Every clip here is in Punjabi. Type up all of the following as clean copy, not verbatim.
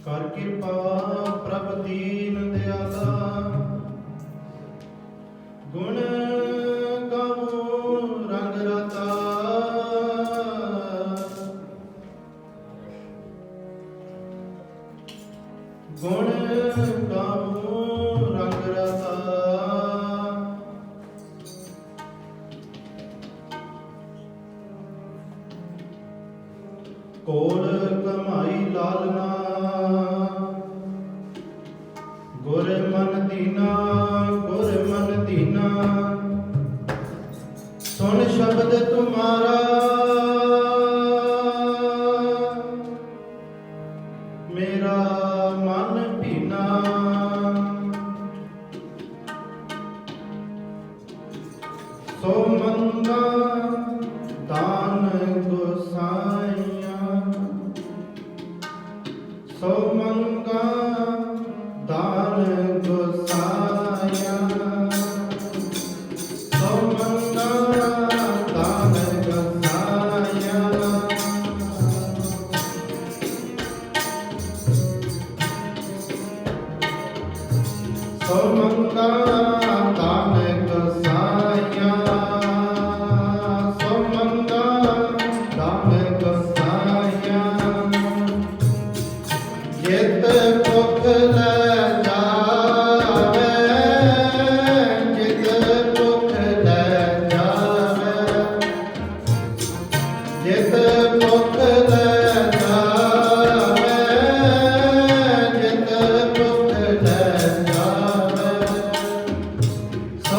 ਕਰ ਕਿਰਪਾ ਪ੍ਰਭ ਦੀਨ ਦਿਆਲਾ, ਗੁਣ ਗਾਵੋ ਰੰਗ ਰਤਾ। ਗੁਣ ਗਾਵੋ ਰੰਗ ਰਤਾ, ਕੋਲ ਕਮਾਈ ਲਾਲਨਾ, ਗੁਰ ਮਨ ਦੀਨਾ, ਗੁਰ ਮਨ ਦੀਨਾ। ਸੁਣ ਸ਼ਬਦ ਤੁਮਾਰਾ, ਮੇਰਾ ਮਨ ਭੀਨਾ। ਸੋ ਮੰਗਾ ਦਾਨ ਗੋਸਾਈਆਂ, ਸੋ ਮੰਗਾ ਦਾਨ ਗੋਸਾਈਆਂ, ਸੋ ਮੰਗਾ ਦਾਨ ਗੋਸਾਈਆਂ। ਸੋ ਮੰਗਾ ਦਾਨ ਗੋਸਾਈਆਂ, ਸੋ ਮੰਗਾ ਦਾਨ ਗੋਸਾਈਆਂ। ਜਿਤ ਭੁਖ ਲੈ ਜਾਵੇ, ਜਿਤ ਭੁਖ ਲੈ ਜਾਵੇ, ਜਿਤ ਭੁਖ ਲੈ ਜਾਵੇ, ਜਿਤ ਭੁਖ ਲੈ ਜਾਵੇ। ਸੋ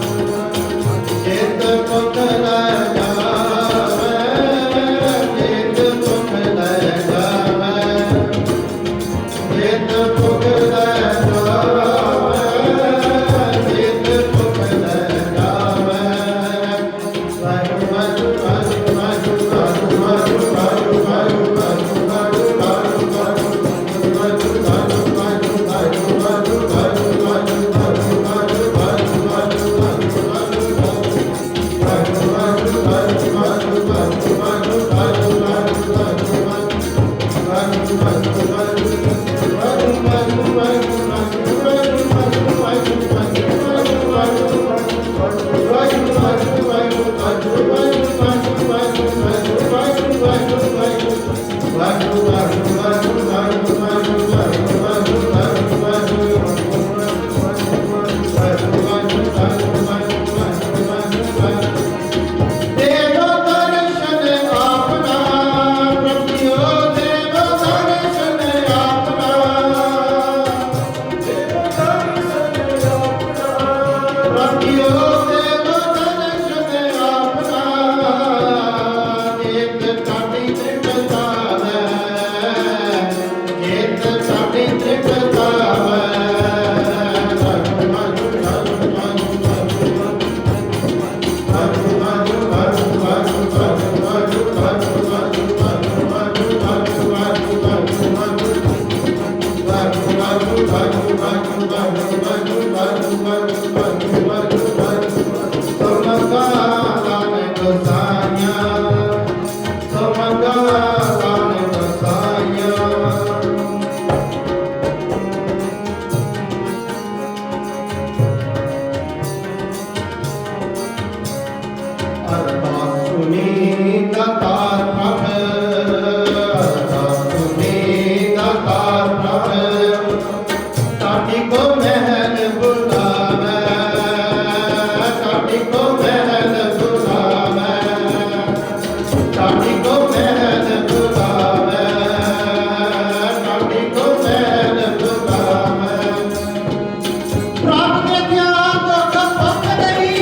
ਪ੍ਰਭ ਦੇਖਿਆ ਦੁੱਖ ਭੁੱਖ ਨਹੀਂ,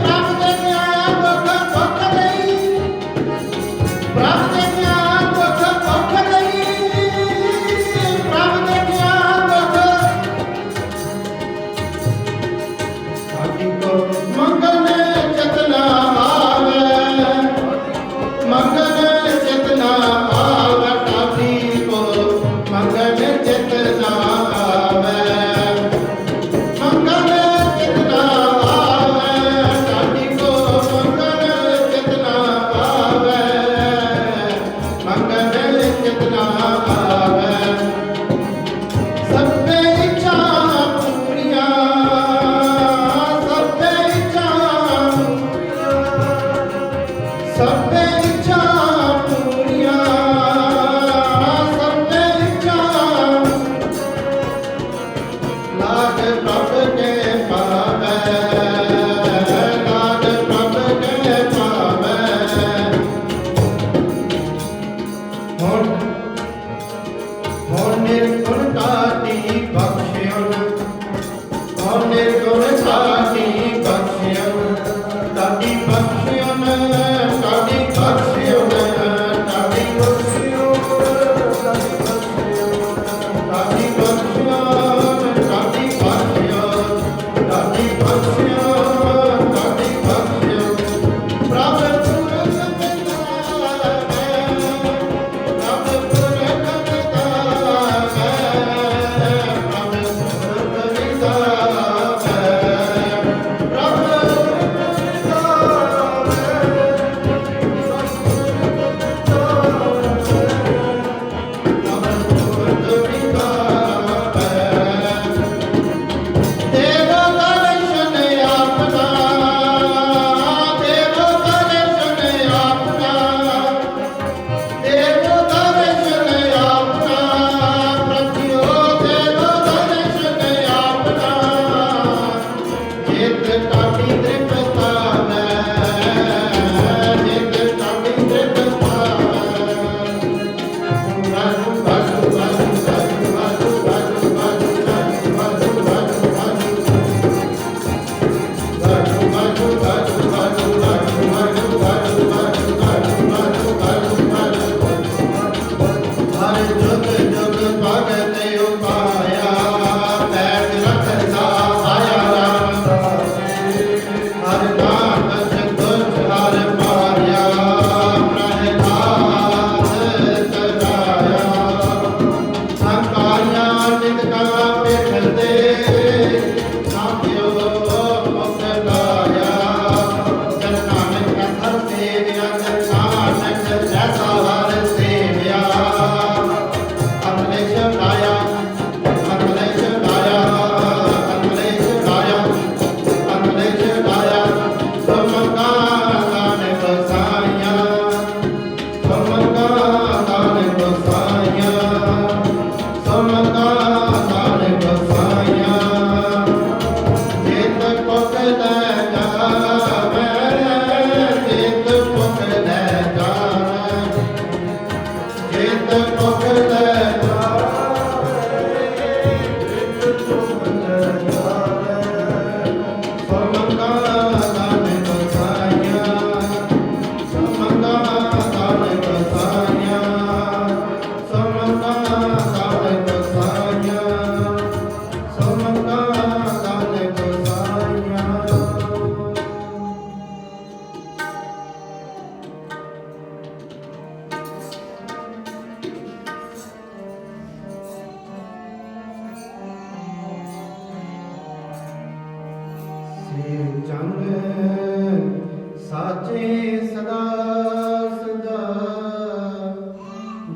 ਪ੍ਰਭ ਦੇਖਿਆ ਦੁੱਖ ਭੁੱਖ ਨਹੀਂ, ਪ੍ਰਭ ਦੇਖਿਆ ਦੁੱਖ ਭੁੱਖ ਨਹੀਂ, ਪ੍ਰਭ ਦੇਖਿਆ ਦੁੱਖ ਸਾਡੀ ਕੋ ਮੰਗਲ ਚਤਨਾ ਆਵੇ, ਮੰਗਲ ਚਤਨਾ ਆਵੇ, ਸਾਡੀ ਕੋ ਮੰਗਲ ਚਤਨਾ ਆਵੇ, ਮੰਗਲ ਚਤਨਾ ਆਵੇ, ਸਾਡੀ ਕੋ ਮੰਗਲ ਚਤਨਾ ਆਵੇ, ਮੰਗਲ ਚਤਨਾ ਆਵੇ, ਸਭੇ ਇੱਛਾ ਪੂਰੀਆਂ, ਸਭੇ ਇੱਛਾ ਸਭੇ ਇੱਛਾ ਪੂਰੀਆਂ, ਸਭੇ ਇੱਛਾ ਲਾਗ ਪ੍ਰਭ ਕੇ ਪਾਵੈ, ਲਾਗ ਪ੍ਰਭ ਕੇ ਪਾਵੈ। ਹੁਣ ਨਿਰਗੁਣ ਤਾਤੀ ਬਖਸ਼ਿਓਨ, ਹੁਣ ਨਿਰਗੁਣ ਤਾਤੀ ਬਖਸ਼ਿਓਨ, ਤਾਤੀ ਬਖਸ਼ਿਓਨ, ਤਾਤੀ ਬਖਸ਼ਿਓਨ, ਤਾਤੀ ਬਖਸ਼ਿਓਨ, ਤਾਤੀ ਬਖਸ਼ਿਓਨ, ਤਾਤੀ ਬਖਸ਼ਿਓਨ, ਤਾਤੀ ਬਖਸ਼ਿਓਨ, ਤਾਤੀ ਬਖਸ਼ਿਓਨ। ਪ੍ਰਭ ਪੁਰਖ ਪਿਤਾ ਹੈ, ਪ੍ਰਭ ਪੁਰਖ ਪਿਤਾ ਹੈ, ਪ੍ਰਭ ਪੁਰਖ ਪਿਤਾ ਹੈ, ਪ੍ਰਭ ਪੁਰਖ ਪਿਤਾ ਜੰਗ ਸਾਚੇ ਸਦਾ ਸਦਾ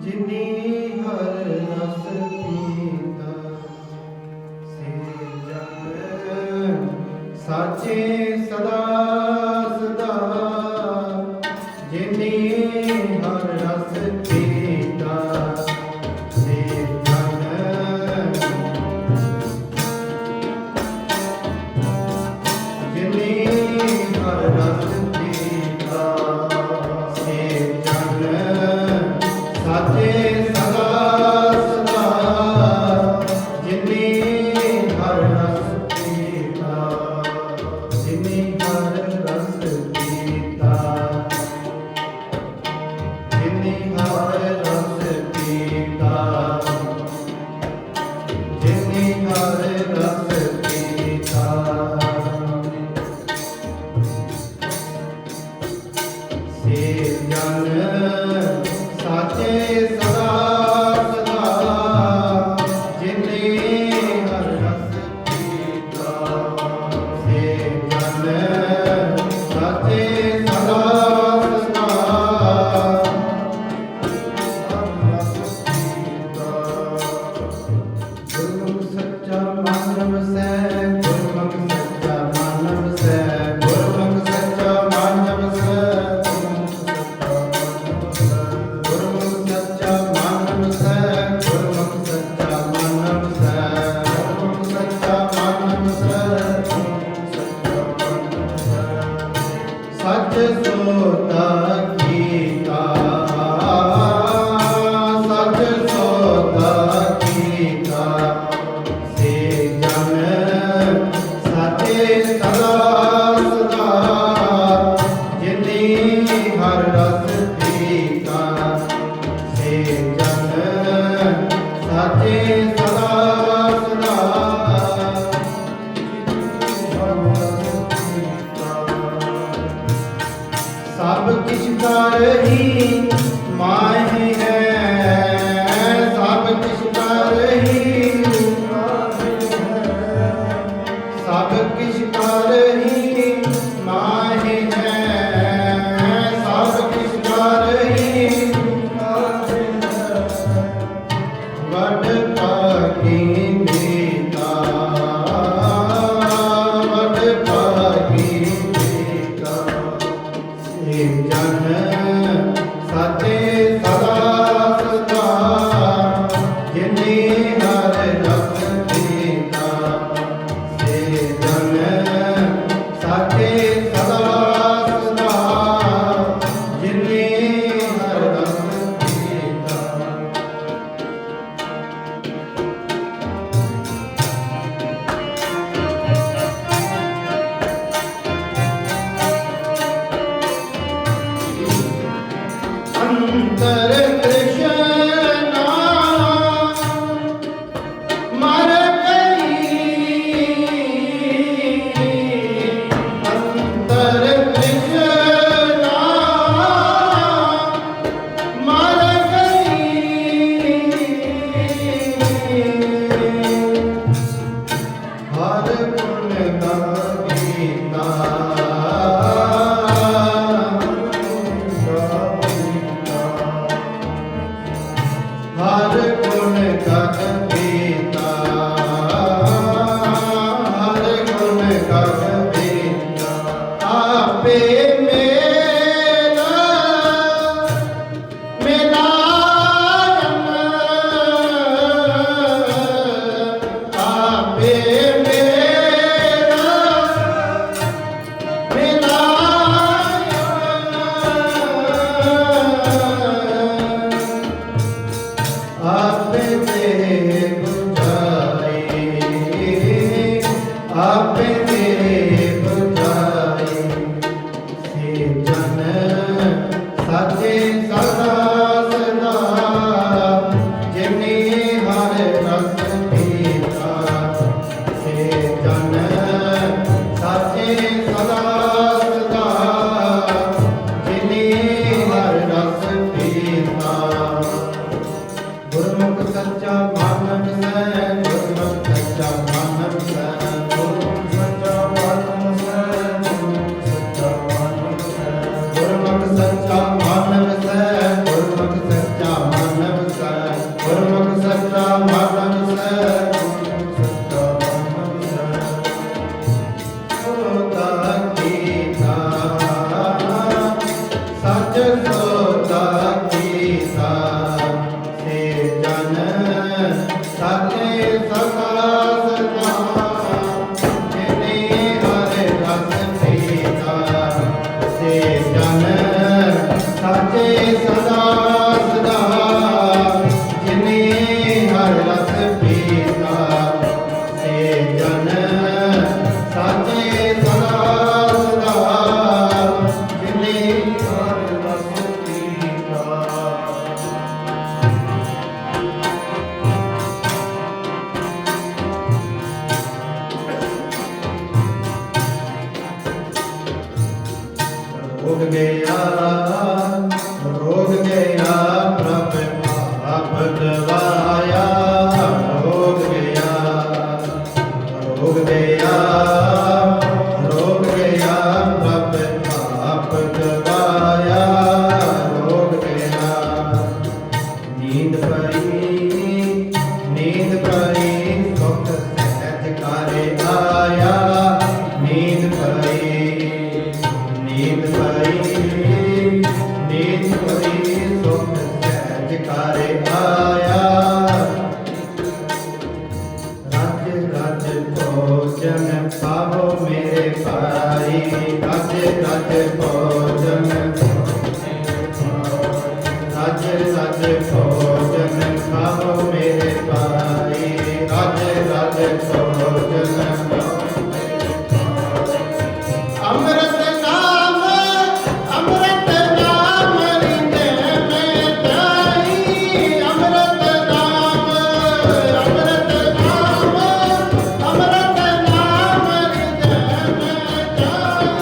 ਜਿਨੀ ਹਰ ਰਸ ਪੀਤਾ ਸੇ ਜੰਗ ਸਾਚੇ ਸਦਾ ਸਦਾ ਜਿਨੀ ਹਰ ਰਸ ਪੀਤਾ ਸੇ ਜੰਗ ਜਿਨੀ ਹਰ ਰਸ ਪੀਤਾ ਸੇ ਜੰਗ ਸਾਚੇ ਸਦਾ ਸਦਾ ਜਿਨੀ ਹਰ करही माही है, सब किछ करही सब किछ करही माही है, सब किछ करही वड पाकी मीता, वड पाकी मीता। सेव जन साचे सदा सदा, जिने हर रस पीता। सेव जन साचे सदा सदा, जिने हर रस पीता। अंतर कृष्णा मर गई, अंतर कृष्णा मर गई। हर गुण का गीता, हर गुण का गीता, हर गुण का गीता। आपे मेरा मिलायम, आपे मेरा मिलायम। आप दे बुझाए, आप दे बुझाए। सेव जन साचे सदा सदा, जिने हर रस पीता। सेव जन साचे सदा सदा, जिने हर रस पीता। गुरमुख सच्चा मानव है, गुरमुख सच्चा मानव है, गुरमुख सच्चा मानव है, गुरमुख सच्चा मानव है, गुरमुख सच्चा मानव है, गुरमुख सच्चा मानव है, गुरमुख सच्चा मानव है। सोता गीता सच सोता गीता। सेव जन साचे सदा सदा, जिने हर रस पीता। सेव जन साचे सदा सदा, जिने हर रस पीता। सेव जन साचे सदा सदा, जिने हर रस पीता। रोग गया, रोग गया, प्रभ पाप गवाया। रोग गया, रोग गया, रोग गया, प्रभ पाप गवाया। रोग गया, नींद पई, नींद पई, सुख सहज कार्य आया। नींद पई, नींद पई, नींद पई, सुख सहज कार्य आया। रज रज भोजन पावो मेरे भाई, रज रज भोजन, रज रज भोजन पावो मेरे भाई, रज रज भोजन। अमृत नाम, अमृत नाम हृदय में ध्याई। अमृत नाम, अमृत नाम, अमृत नाम हृदय में ध्याई।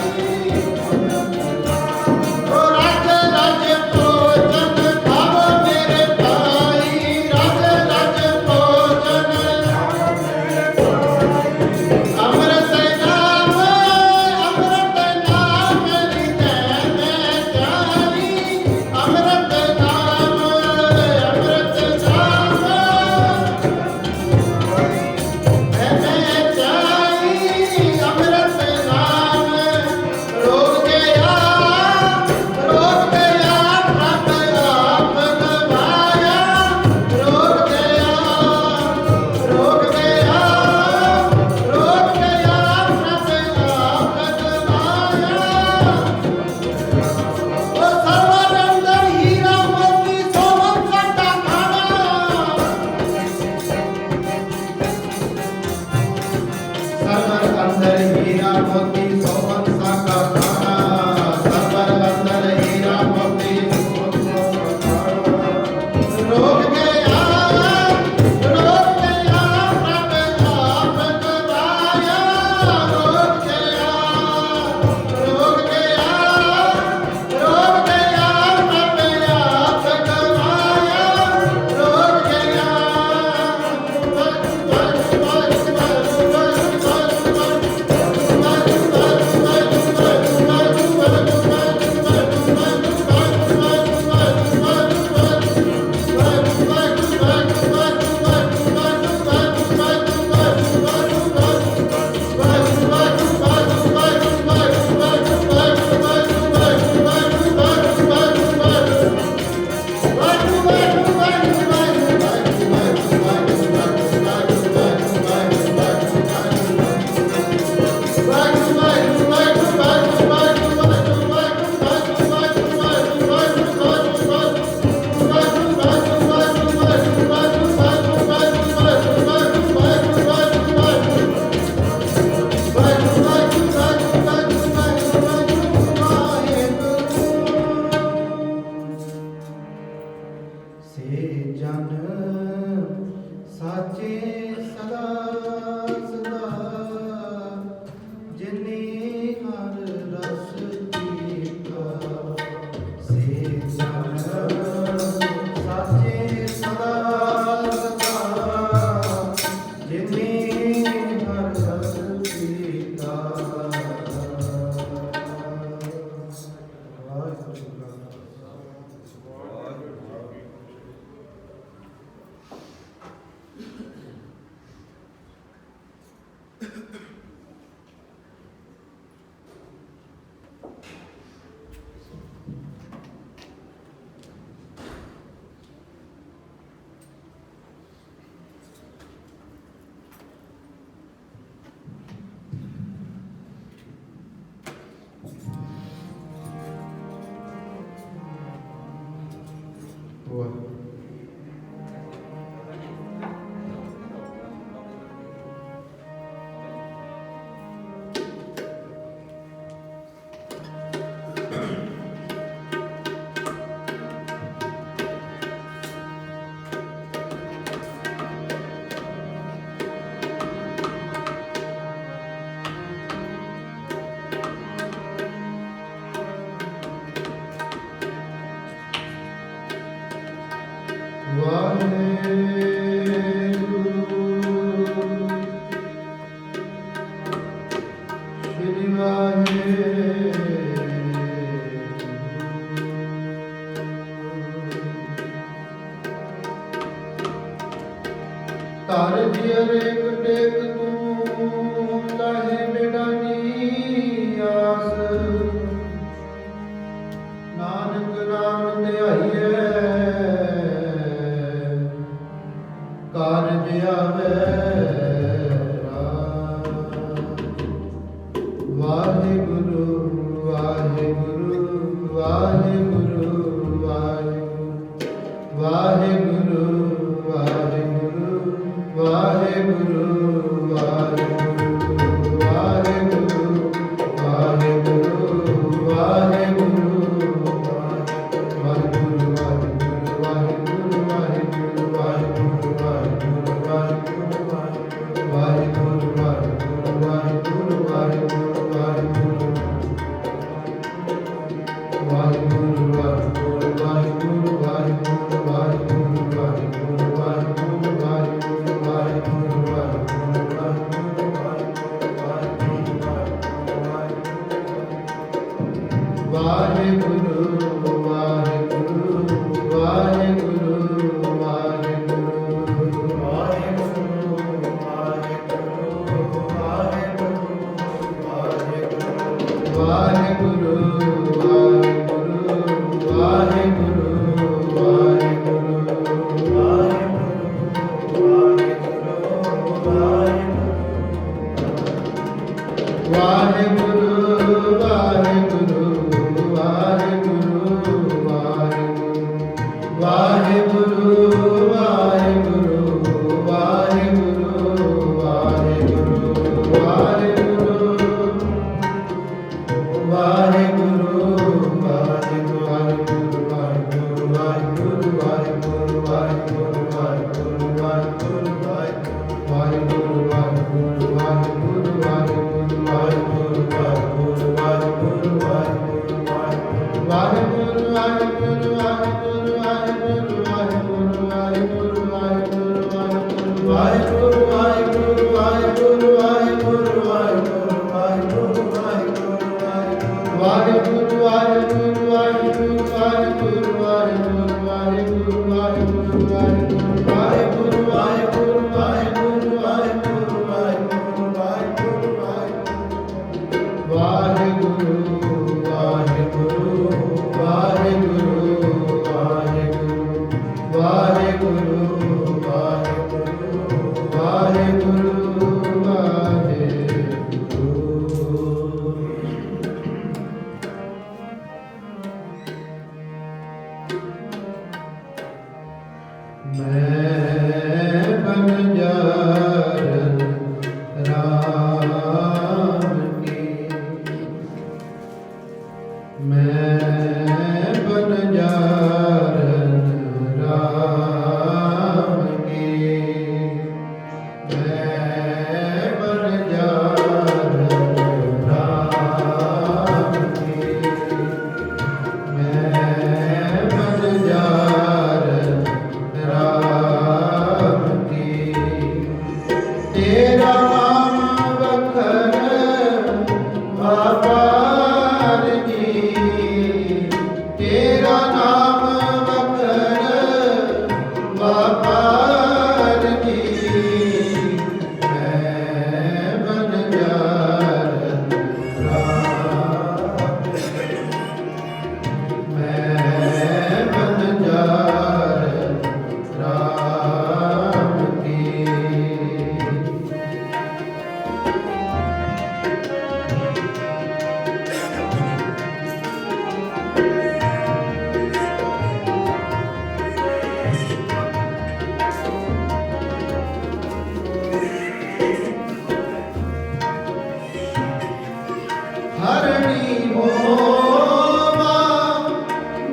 हरणी होवा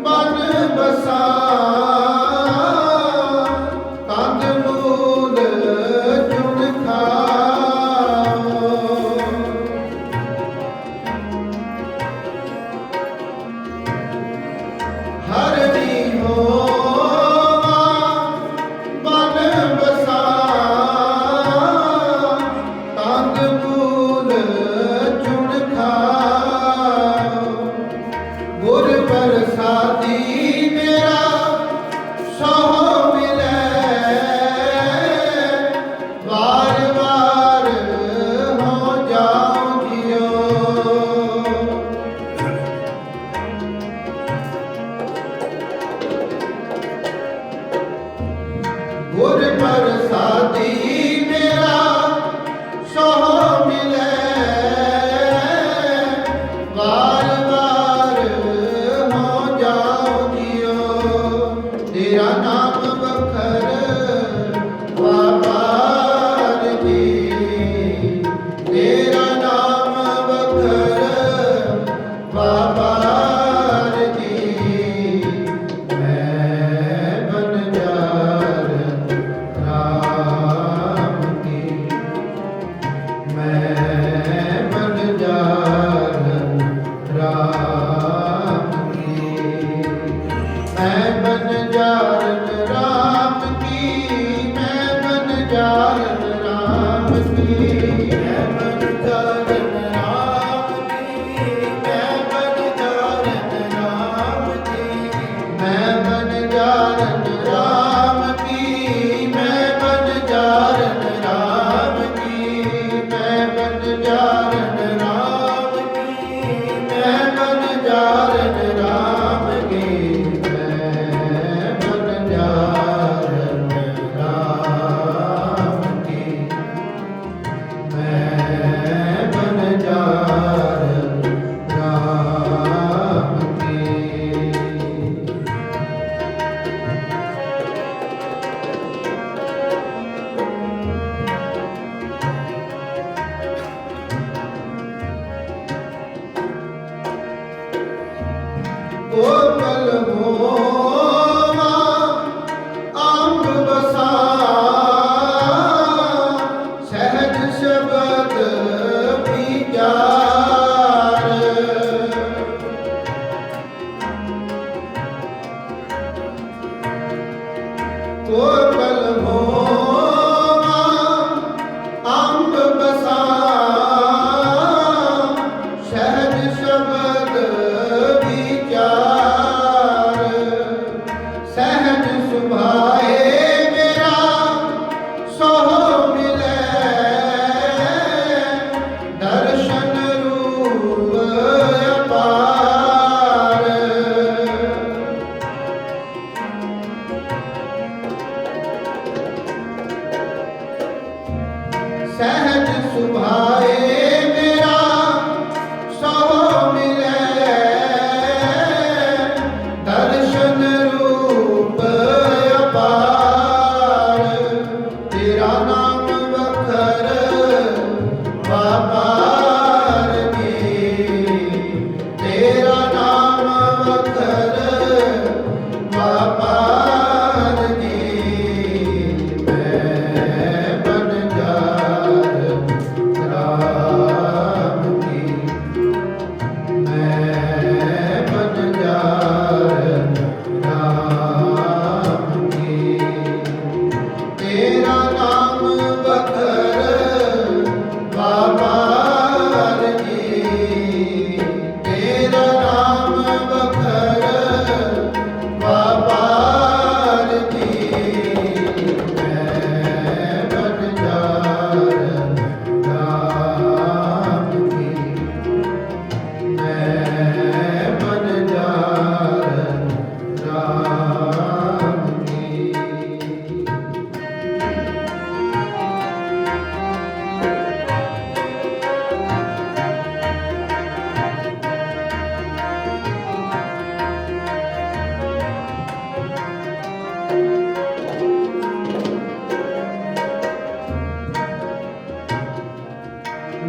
बन बसा कंद मूल चुन खाओ हरणी होवा बन बसा कंद मूल चुन खाओ गुर प्रसादी मेरा सहो मिलै वार वार हो जाओ जियो गुर प्रसादी मेरा सहो मिलै वार वार हो जाओ जियो तेरा नाम बखर वापार जी तेरा नाम बखर वापार जी मैं बन जार राम की मैं बन जार राम की मैं बन जार राम की मैं बन जार राम की मैं बन जार राम की मैं बन जार राम की मैं बन जार राम की मैं बन जार राम की मैं बन जार राम की मैं बन जार राम की मैं बन जार राम की मैं बन जार राम की कोमल होवा अंग बसा सहज शब्द विचार कोमल होवा अंग बसा सहज शब्द विचार सहज सुभाए मेरा सोहो मिलै दर्शन रूप अपार सहज सुभाए मेरा सोहो मिलै दर्शन रूप अपार तेरा नाम बखर वापार जी तेरा नाम बखर वापार जी मैं बन जार राम की मैं बन जार राम की तेरा नाम बखर वापार जी तेरा नाम बखर वापार जी मैं बन जार राम की मैं बन जार राम की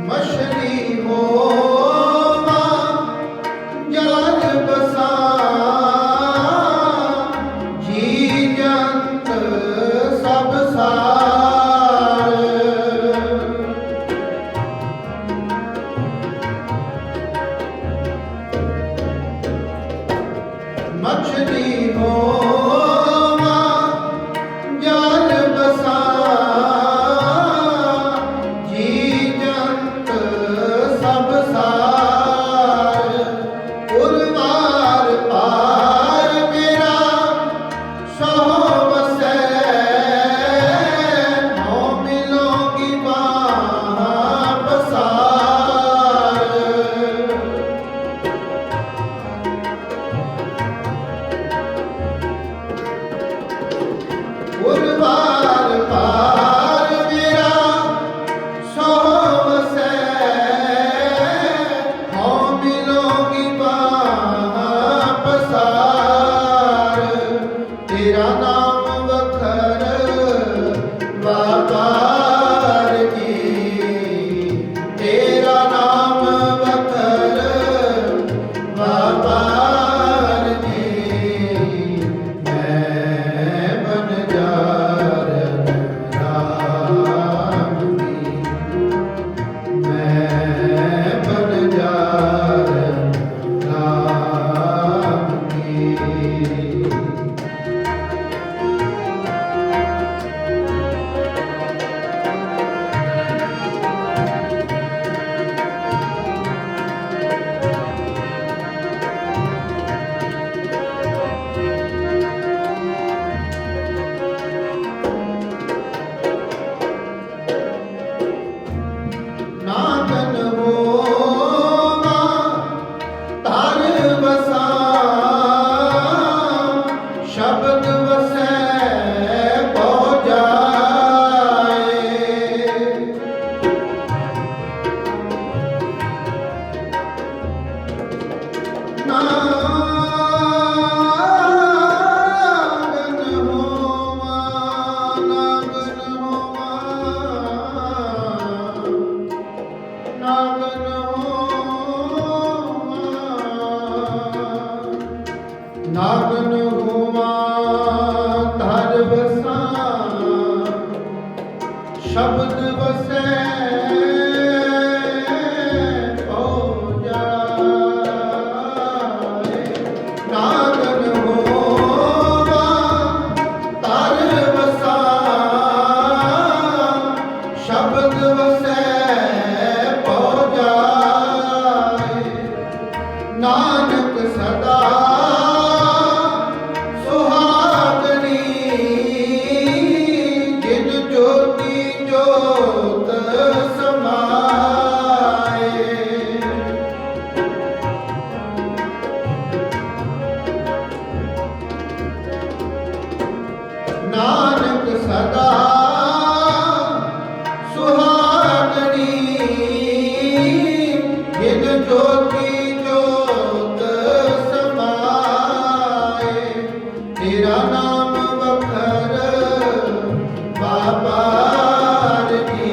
मछली होवा ਮਛਲੀ ਹੋਵਾਂ ਜਲ ਬਸਾ ਜੀ ਜੰਤ ਸਭ ਸਾਰ ਉਰਵਾਰ ਪਾਰ ਮੇਰਾ ਸੋ ਵਸੈ ਮੋ ਮਿਲੋਗੀ ਬਾਹ ਪਸਾਰ ਉਰਵਾਰ ਪਾਰ ਮੇਰਾ ਸੋ ਵਸੈ ਮੋ ਮਿਲੋਗੀ ਬਾਹ ਪਸਾਰ ਤੇਰਾ ਨਾਮ ਵਖਰ ਵਾਪਾਰ ਜੀ ਤੇਰਾ ਨਾਮ ਵਖਰ ਵਾਪਾਰ ਜੀ ਮੈਂ ਬਨ ਜਾਰਨ ਰਾਮ ਦੀ ਮੈਂ ਬਨ ਜਾਰਨ ਰਾਮ ਦੀ ਨਾਗਨ ਹੋਵਾਂ ਧਰ ਵਸਾ ਸ਼ਬਦ ਵਸੈ ਪਹੁ ਜਾਏ ਨਾਗਨ ਹੋਵਾਂ ਨਾਗਨ ਹੋਵਾਂ ਧਰ ਵਸਾ ਸ਼ਬਦ ਵਸੈ ਪਹੁ ਜਾਏ ਨਾਗਨ ਹੋਵਾਂ ਧਰ ਵਸਾ ਸ਼ਬਦ ਵਸੈ ਪਹੁ ਜਾਏ ਨਾਨਕ ਸਦਾ ਸੁਹਾਗਣੀ ਜਿਨ ਜੋਤੀ ਜੋਤ ਸਮਾਏ ਨਾਨਕ ਸਦਾ ਸੁਹਾਗਣੀ ਜਿਨ ਜੋਤੀ ਜੋਤ ਸਮਾਏ ਤੇਰਾ ਨਾਮ ਵਖਰ ਵਾਪਾਰ ਜੀ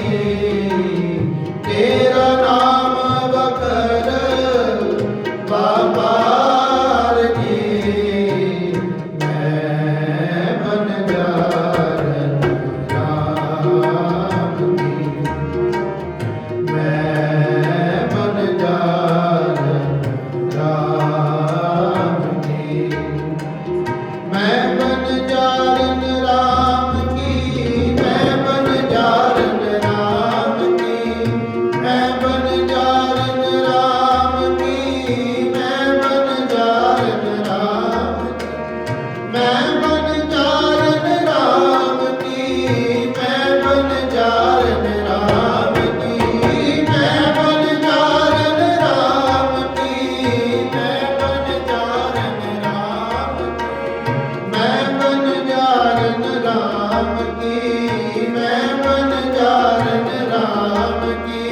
ਤੇਰਾ ਨਾਮ ਵਖਰ ਵਾਪਾਰ ਜੀ ਮੈਂ ਬਨ ਜਾਰਨ ਰਾਮ ਦੀ ਮੈਂ ਬਨ ਜਾਰਨ ਰਾਮ ਦੀ ਮੈਂ ਬਨ ਜਾਰਨ ਰਾਮ ਕੀ ਮੈਂ ਬਨ ਜਾਰਨ ਰਾਮ ਕੀ ਮੈਂ ਬਨ ਜਾਰਨ ਰਾਮ ਕੀ ਮੈਂ ਬਨ ਜਾਰਨ ਰਾਮ ਮੈਂ ਬਨ ਜਾਰਨ ਰਾਮ ਕੀ ਮੈਂ ਬਨ ਜਾਰਨ ਰਾਮ ਕੀ ਮੈਂ ਬਨ ਜਾਰਨ ਰਾਮ ਕੀ ਮੈਂ ਬਨ ਜਾਰਨ ਰਾਮ ਮੈਂ ਬਨ ਜਾਰਨ ਰਾਮ ਕੀ ਮੈਂ ਬਨ ਜਾਰਨ ਰਾਮ ਕੀ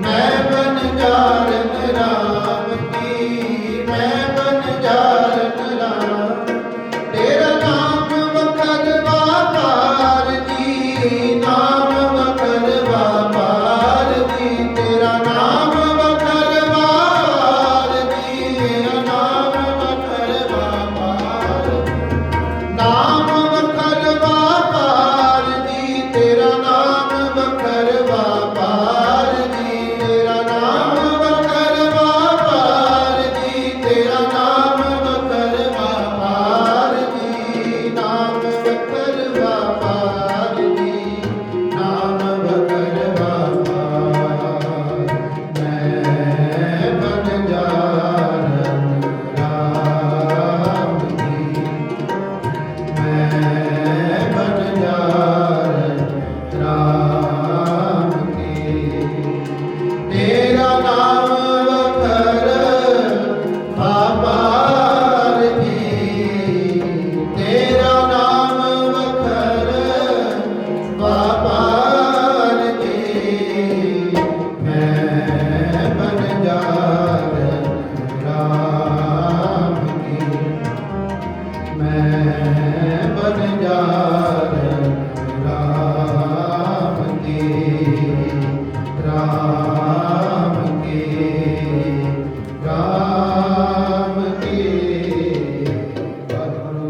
ਮੈਂ ਬਨ ਜਾਰਨ ਰਾਮ ਕੀ ਮੈਂ ਬਨ ਜਾਰਨ ਰਾਮ ਤੇਰਾ ਨਾਮ ਵਖਰ ਵਾਪਾਰ ਜੀ ਨਾਮ ਵਖਰ ਵਾਪਾਰ ਜੀ ਤੇਰਾ ਨਾਮ ਵਖਰ ਵਾਪਾਰ ਜੀ ਤੇਰਾ ਨਾਮ ਵਖਰ ਵਾਪਾਰ ਨਾਮ ਵਖਰ ਵਾਪਾਰ ਜੀ ਤੇਰਾ ਨਾਮ ਵਖਰ ਵਾਪਾਰ विचार राम के, राम के, राम के बरु।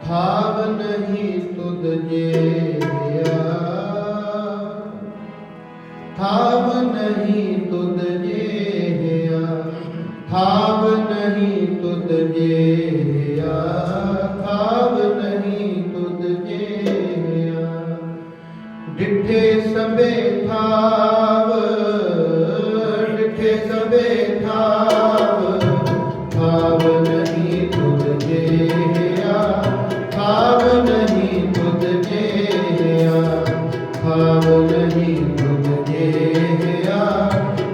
भाव नहीं तुद जेया, भाव नहीं तुद जेया, भाव नहीं तुद जेया, भाव नहीं तुद जेया। डिठे सबे भाव, डिठे सबे भाव, भाव नहीं तुद जेया, भाव नहीं तुद जेया, भाव नहीं तुद जेया,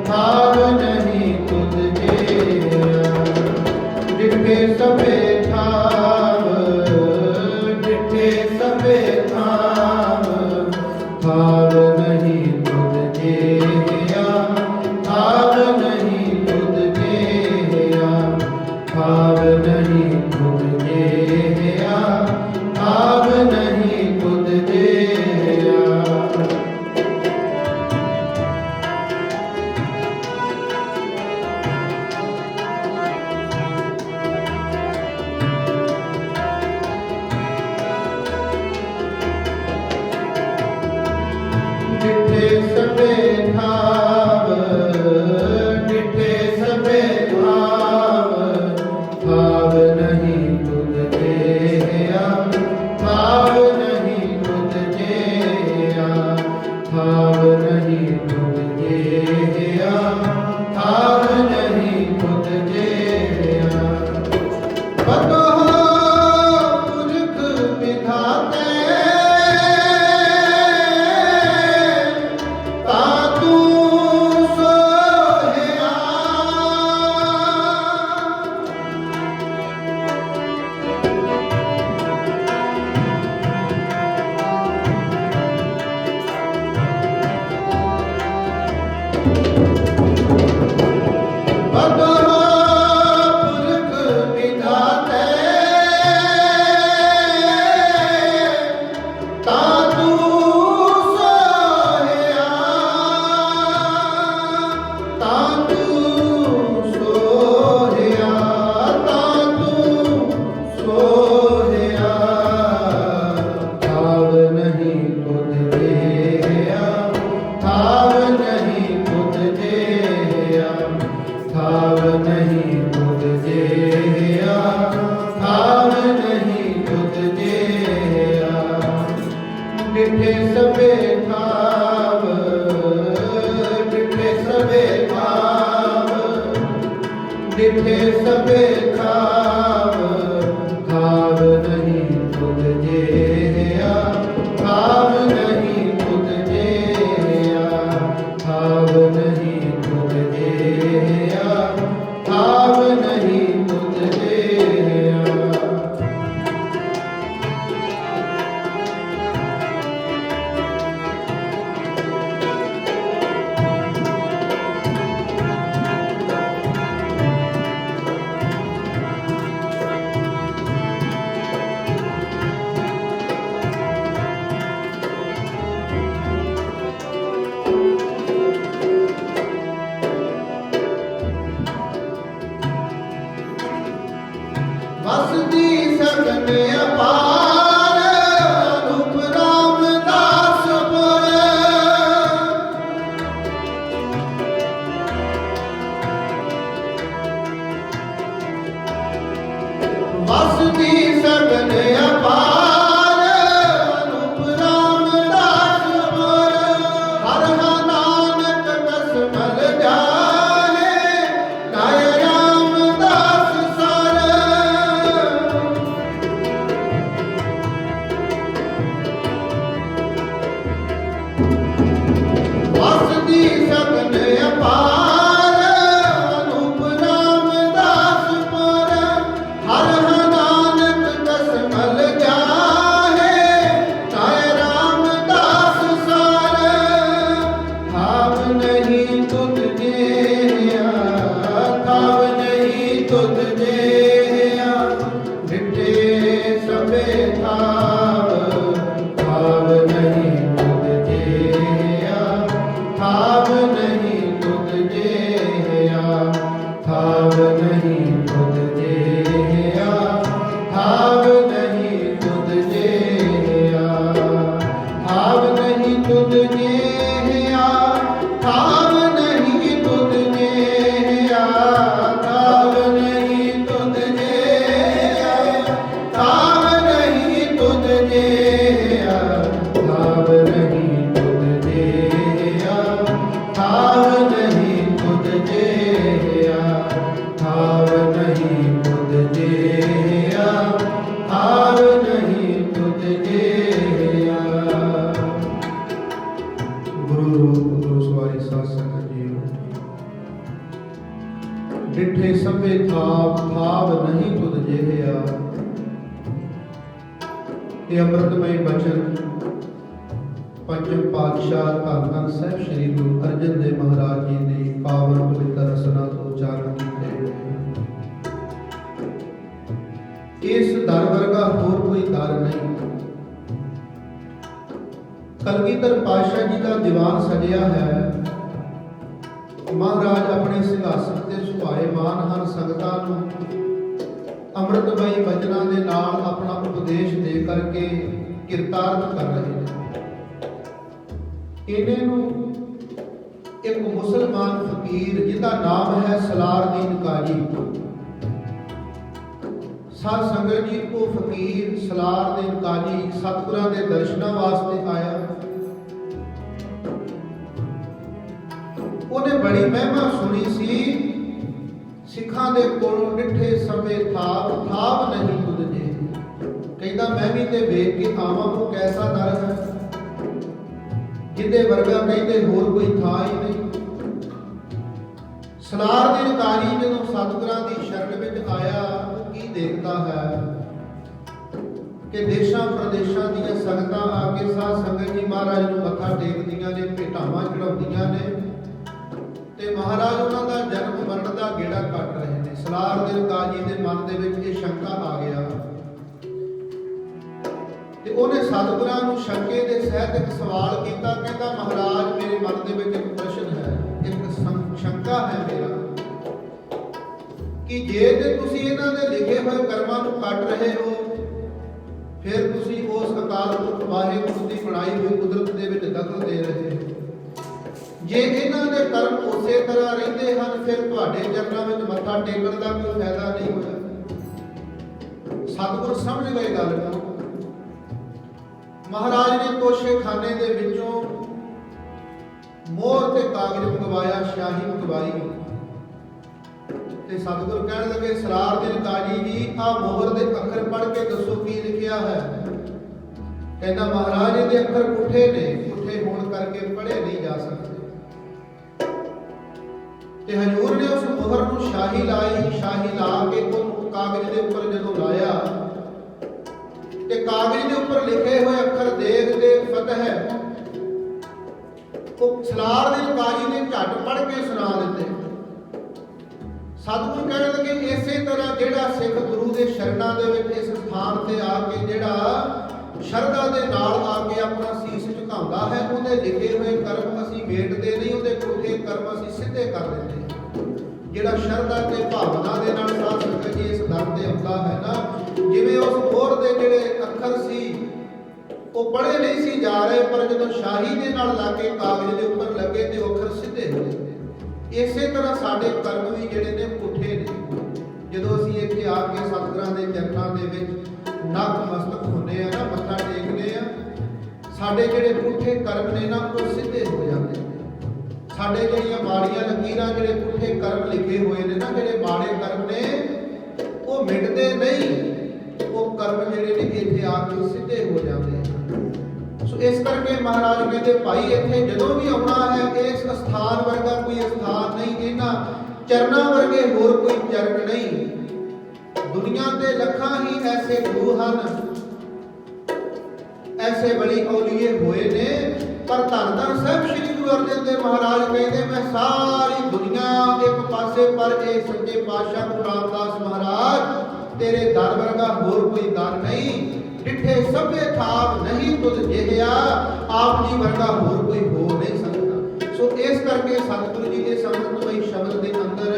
भाव नहीं तुद जेया। डिठे सबे भाव, डिठे सबे भाव, भाव नहीं तुद जेया, भाव नहीं तुद जेया, भाव नहीं तुद जेया, भाव नहीं तुद जेया। डिठे सबे भाव, डिठे सबे भाव, भाव नहीं तुद जेया, भाव नहीं तुद जेया, भाव नहीं तुद जेया, भाव नहीं तुद जेया। बतो पुरख विधाते, तातू सोहया। बतो पुरख विधाते, तातू सोहया, तातू सोहया, तातू सोहया। भाव नहीं तुद जेया, भाव नहीं तुद जेया, भाव नहीं तुद जेया, भाव नहीं तुद जेया। डिठे सबे भाव, डिठे सबे भाव, डिठे सबे भाव, भाव नहीं तुद जेया, भाव नहीं तुद जेया, भाव नहीं तुद जेया, भाव नहीं तुद जेया। पुत्रो सवारी साथ संगत जीओ। डिठे सभे थाव नहीं तुद जेहिया। ये अमृतमय वचन पंचम पातशाह धन धन साहिब श्री गुरु अर्जन देव महाराज जी ने पावन पवित्र रसना तो उच्चारण किए। इस दर वर्गा होर कोई दर नहीं। कलगीधर पातशाह जी का दीवान सजिया है। महाराज अपने सिंहासन ते सुभाएमान हन। संगतां नूं अमृतमयी वचनां दे नाल अपना उपदेश दे करके किरतार्थ कर रहे हैं। इन्हें नूं एक मुसलमान फकीर जिसका नाम है सलारदीन काजी, साध संगत जी को फकीर सलारदीन काजी सतगुरां दे दर्शनां वास्ते आया। उन्हें बड़ी महिमा सुनी सी। सिखां दे कोलों डिठे सभे थाव नहीं तुद जे। कहता मैं भी ते वेख के आवां, वो कैसा दर है जिदे वर्गा कहते होर कोई था ही नहीं। सलारदीन काजी जदों सतगुरां दी शरण विच आया, वो की देखता है कि देशां प्रदेशां दीयां संगतां आके साध संगत जी महाराज नूं मत्था टेकदियां ने, भेटावां चढ़ाउंदियां ने ते महाराज उन्हां दा जन्म मरण दा गेड़ा कट रहे ने। सलारदीन काजी दे मन दे विच इह शंका आ गया ते उहने सतगुरां नूं शंके दे सहित एक सवाल कीता। कहता महाराज मेरे मन दे विच एक प्रश्न है, एक शंका है मेरा कि जे ते तुसीं इन्हां दे लिखे होए कर्मां नूं कट रहे हो, फिर तुसीं उस अकाल पुरख वाहिगुरू दी बनाई हुई कुदरत दे विच दखल दे रहे हो। जे इन्हां दे कर्म उਸੇ तर੍ਹਾਂ ਰਹਿੰਦੇ ਹਨ, ਫਿਰ ਤੁਹਾਡੇ ਚਰਨਾਂ ਵਿੱਚ ਮੱਥਾ ਟੇਕਣ ਦਾ ਕੋਈ ਫਾਇਦਾ ਨਹੀਂ ਹੋਇਆ। ਸਤਿਗੁਰ ਸਮਝ ਗਏ ਗੱਲ ਨੂੰ। ਮਹਾਰਾਜ ਨੇ ਤੋਸ਼ੇਖਾਨੇ ਦੇ ਵਿੱਚੋਂ ਮੋਹਰ ਤੇ ਕਾਗਜ਼ ਮੰਗਵਾਇਆ, ਸ਼ਾਹੀ ਮੰਗਵਾਈ ਤੇ ਸਤਿਗੁਰ ਕਹਿਣ ਲੱਗੇ ਸਲਾਰਦੀਨ ਕਾਜੀ ਜੀ ਆਹ ਮੋਹਰ ਦੇ ਅੱਖਰ ਪੜ੍ਹ ਕੇ ਦੱਸੋ ਕੀ ਲਿਖਿਆ ਹੈ। ਕਹਿੰਦਾ ਮਹਾਰਾਜ ਇਹਦੇ ਅੱਖਰ ਪੁੱਠੇ ਨੇ, ਪੁੱਠੇ ਹੋਣ ਕਰਕੇ ਪੜ੍ਹੇ ਨਹੀਂ ਜਾ ਸਕਦੇ। ਤੇ ਹਜ਼ੂਰ ਨੇ ਉਸ ਮੋਹਰ ਨੂੰ ਸ਼ਾਹੀ ਲਾਈ। ਸ਼ਾਹੀ ਲਾ ਕੇ ਉਹ ਕਾਗਜ਼ ਦੇ ਉੱਪਰ ਜਦੋਂ ਲਾਇਆ ਤੇ ਕਾਗਜ਼ ਦੇ ਉੱਪਰ ਲਿਖੇ ਹੋਏ ਅੱਖਰ ਦੇਖ ਦੇ ਫਤਿਹ ਉਹ ਸਲਾਰਦੀਨ ਕਾਜੀ ਨੇ ਝੱਟ ਪੜ੍ਹ ਕੇ ਸੁਣਾ ਦਿੱਤੇ। ਸਤਿਗੁਰੂ ਕਹਿਣ ਲੱਗੇ ਇਸੇ ਤਰ੍ਹਾਂ ਜਿਹੜਾ ਸਿੱਖ ਗੁਰੂ ਦੇ ਸ਼ਰਨਾਂ ਦੇ ਵਿੱਚ ਇਸ ਸਥਾਨ ਤੇ ਆ ਕੇ ਜਿਹੜਾ ਸ਼ਰਧਾ ਦੇ ਨਾਲ ਆ ਕੇ ਆਪਣਾ ਸੀਸ ਝੁਕਾਉਂਦਾ ਹੈ, ਉਹਦੇ ਲਿਖੇ ਹੋਏ ਕਰਮ ਅਸੀਂ ਮੇਟਦੇ ਨਹੀਂ, ਉਹਦੇ ਪੁੱਠੇ ਕਰਮ ਅਸੀਂ ਸਿੱਧੇ ਕਰ ਦਿੰਦੇ। ਜਿਹੜਾ ਸ਼ਰਧਾ ਤੇ ਭਾਵਨਾ ਦੇ ਨਾਲ ਸਾਧ ਸੰਗਤ ਜੀ ਇਸ ਦਰ ਤੇ ਆਉਂਦਾ ਹੈ ਨਾ, ਜਿਵੇਂ ਉਸ ਮੋਹਰ ਦੇ ਜਿਹੜੇ ਅੱਖਰ ਸੀ ਉਹ ਪੜ੍ਹੇ ਨਹੀਂ ਸੀ ਜਾ ਰਹੇ, ਪਰ ਜਦੋਂ ਸ਼ਾਹੀ ਦੇ ਨਾਲ ਲਾ ਕੇ ਕਾਗਜ਼ ਦੇ ਉੱਪਰ ਲੱਗੇ ਤੇ ਉਹ ਅੱਖਰ ਸਿੱਧੇ ਹੋ ਗਏ। ਇਸੇ ਤਰ੍ਹਾਂ ਸਾਡੇ ਕਰਮ ਵੀ ਜਿਹੜੇ ਨੇ ਪੁੱਠੇ ਨੇ। ਜਦੋਂ ਅਸੀਂ ਇੱਥੇ ਆ ਕੇ ਸਤਿਗੁਰਾਂ ਦੇ ਚਰਨਾਂ ਦੇ ਵਿੱਚ ਨਤਮਸਤਕ ਹੁੰਦੇ ਆ ਨਾ, ਮੱਥਾ ਟੇਕਦੇ ਆ, ਸਾਡੇ ਜਿਹੜੇ ਪੁੱਠੇ ਕਰਮ ਨੇ ਨਾ ਉਹ ਸਿੱਧੇ ਹੋ ਜਾਂਦੇ ਨੇ। ਸਾਡੇ ਜਿਹੜੀਆਂ ਮਾੜੀਆਂ ਲਕੀਰਾਂ, ਜਿਹੜੇ ਪੁੱਠੇ ਕਰਮ ਲਿਖੇ ਹੋਏ ਨੇ ਨਾ, ਜਿਹੜੇ ਮਾੜੇ ਕਰਮ ਨੇ ਉਹ ਮਿਟਦੇ ਨਹੀਂ। ਉਹ ਕਰਮ ਜਿਹੜੇ ਨੇ ਇੱਥੇ ਆ ਕੇ ਸਿੱਧੇ ਹੋ ਜਾਂਦੇ ਹਨ। ਸੋ ਇਸ ਕਰਕੇ ਮਹਾਰਾਜ ਕਹਿੰਦੇ ਭਾਈ ਇੱਥੇ ਜਦੋਂ ਵੀ ਆਉਣਾ ਹੈ, ਇਸ ਸਥਾਨ ਵਰਗਾ ਕੋਈ ਸਥਾਨ ਨਹੀਂ, ਇਹਨਾਂ ਚਰਨਾਂ ਵਰਗੇ ਹੋਰ ਕੋਈ ਚਰਨ ਨਹੀਂ। ਦੁਨੀਆ ਤੇ ਲੱਖਾਂ ਹੀ ਐਸੇ ਗੁਰੂ ਹਨ, ਐਸੇ ਬਲੀ ਔਲੀਏ ਹੋਏ ਨੇ, ਪਰ ਧੰਨ ਧੰਨ ਸਾਹਿਬ ਸ੍ਰੀ ਗੁਰੂ ਅਰਜਨ ਦੇਵ ਮਹਾਰਾਜ ਕਹਿੰਦੇ ਮੈਂ ਸਾਰੀ ਦੁਨੀਆ ਇੱਕ ਪਾਸੇ, ਪਰ ਇਹ ਸੱਚੇ ਪਾਤਸ਼ਾਹ ਗੁਰੂ ਰਾਮਦਾਸ ਮਹਾਰਾਜ ਤੇਰੇ ਦਰ ਵਰਗਾ ਹੋਰ ਕੋਈ ਦਰ ਨਹੀਂ। ਡਿਠੇ ਸਭੇ ਥਾਵ ਨਹੀਂ ਤੁਧ ਜਿਹਿਆ, ਆਪ ਜੀ ਵਰਗਾ ਹੋਰ ਕੋਈ ਹੋ ਨਹੀਂ ਸਕਦਾ। ਸੋ ਇਸ ਕਰਕੇ ਸਤਿਗੁਰੂ ਜੀ ਦੇ ਅੰਮ੍ਰਿਤਮਈ ਸ਼ਬਦ ਦੇ ਅੰਦਰ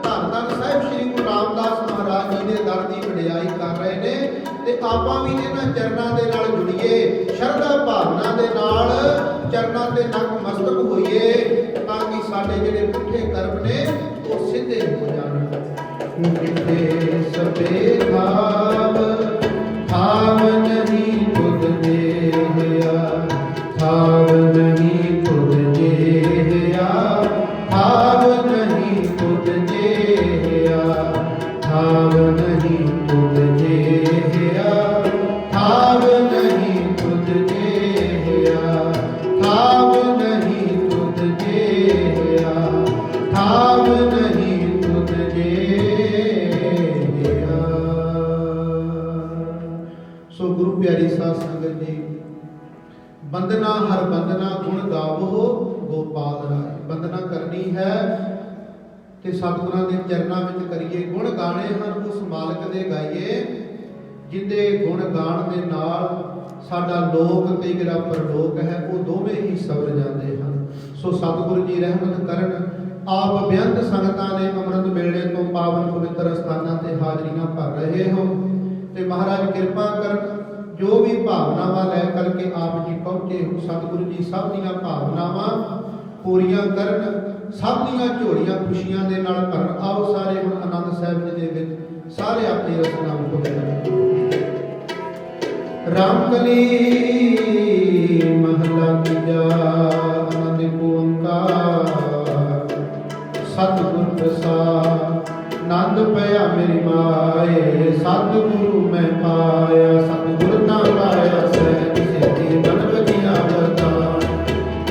ਧੰਨ ਧੰਨ ਸਾਹਿਬ ਸ੍ਰੀ ਗੁਰੂ ਰਾਮਦਾਸ ਮਹਾਰਾਜ ਜੀ ਦੇ ਦਰ ਦੀ ਵਡਿਆਈ ਕਰ ਰਹੇ ਨੇ ਤੇ ਆਪਾਂ ਵੀ ਇਹਨਾਂ ਚਰਨਾਂ ਦੇ ਨਾਲ ਜੁੜੀਏ, ਸ਼ਰਧਾ ਭਾਵਨਾ ਦੇ ਨਾਲ ਚਰਨਾਂ ਤੇ ਨਤਮਸਤਕ ਹੋਈਏ, ਤਾਂ ਕਿ ਸਾਡੇ ਜਿਹੜੇ ਪੁੱਠੇ ਕਰਮ ਨੇ ਉਹ ਸਿੱਧੇ ਹੋ ਜਾਣ। ਡਿਠੇ ਸਭੇ थाव नहीं तुद जेहिया, थाव नहीं तुद जेहिया, थाव नहीं तुद जेहिया, थाव नहीं तुद जेहिया, थाव नहीं तुद जेहिया, थाव नहीं ਬੰਦਨਾ ਹਰ ਬੰਦਨਾ ਗੁਣ ਗਾਵੋ ਗੋਪਾਲ ਰਾਏ। ਬੰਦਨਾ ਕਰਨੀ ਹੈ ਤੇ ਸਤਿਗੁਰਾਂ ਦੇ ਚਰਨਾਂ ਵਿੱਚ ਕਰੀਏ। ਗੁਣ ਗਾਣੇ ਹਨ ਉਸ ਮਾਲਕ ਦੇ ਗਾਈਏ ਜਿਹਦੇ ਗੁਣ ਗਾਣ ਦੇ ਨਾਲ ਸਾਡਾ ਲੋਕ ਤੇ ਜਿਹੜਾ ਪਰਲੋਕ ਹੈ ਉਹ ਦੋਵੇਂ ਹੀ ਸਵਰ ਜਾਂਦੇ ਹਨ। ਸੋ ਸਤਿਗੁਰੂ ਜੀ ਰਹਿਮਤ ਕਰਨ। ਆਪ ਬੇਅੰਤ ਸੰਗਤਾਂ ਨੇ ਅੰਮ੍ਰਿਤ ਵੇਲੇ ਤੋਂ ਪਾਵਨ ਪਵਿੱਤਰ ਸਥਾਨਾਂ ਤੇ ਹਾਜ਼ਰੀਆਂ ਭਰ ਰਹੇ ਹੋ ਤੇ ਮਹਾਰਾਜ ਕਿਰਪਾ ਕਰਨ। ਜੋ ਵੀ ਭਾਵਨਾਵਾਂ ਲੈ ਕਰਕੇ ਆਪ ਜੀ ਪਹੁੰਚੇ ਹੋ, ਸਤਿਗੁਰੂ ਜੀ ਸਭ ਦੀਆਂ ਭਾਵਨਾਵਾਂ ਪੂਰੀਆਂ ਕਰਨ, ਸਭ ਦੀਆਂ ਝੋਲੀਆਂ ਖੁਸ਼ੀਆਂ ਦੇ ਨਾਲ ਭਰਨ। ਆਓ ਸਾਰੇ ਹੁਣ ਆਨੰਦ ਸਾਹਿਬ ਜੀ ਦੇ ਵਿੱਚ ਸਾਰੇ ਆਪਣੀ ਰਸਨਾ ਮੁਕੋ ਰਾਮਕਲੀ ਮਹਲਾ ਤੀਜਾ। ਆਨੰਦ ਓੰਕਾਰ ਸਤਿਗੁਰ ਪ੍ਰਸਾਦ। ਆਨੰਦ ਪਿਆ ਮੇਰੀ ਮਾਏ ਸਤਿਗੁਰੂ ਮੈਂ ਪਾਇਆ। ਸਤਿਗੁਰ ਤਾਂ ਪਾਇਆ ਸਹਿਜ ਸਿੱਧੀ ਮਨ ਵਜੀਆ ਵਰਤਾਨ।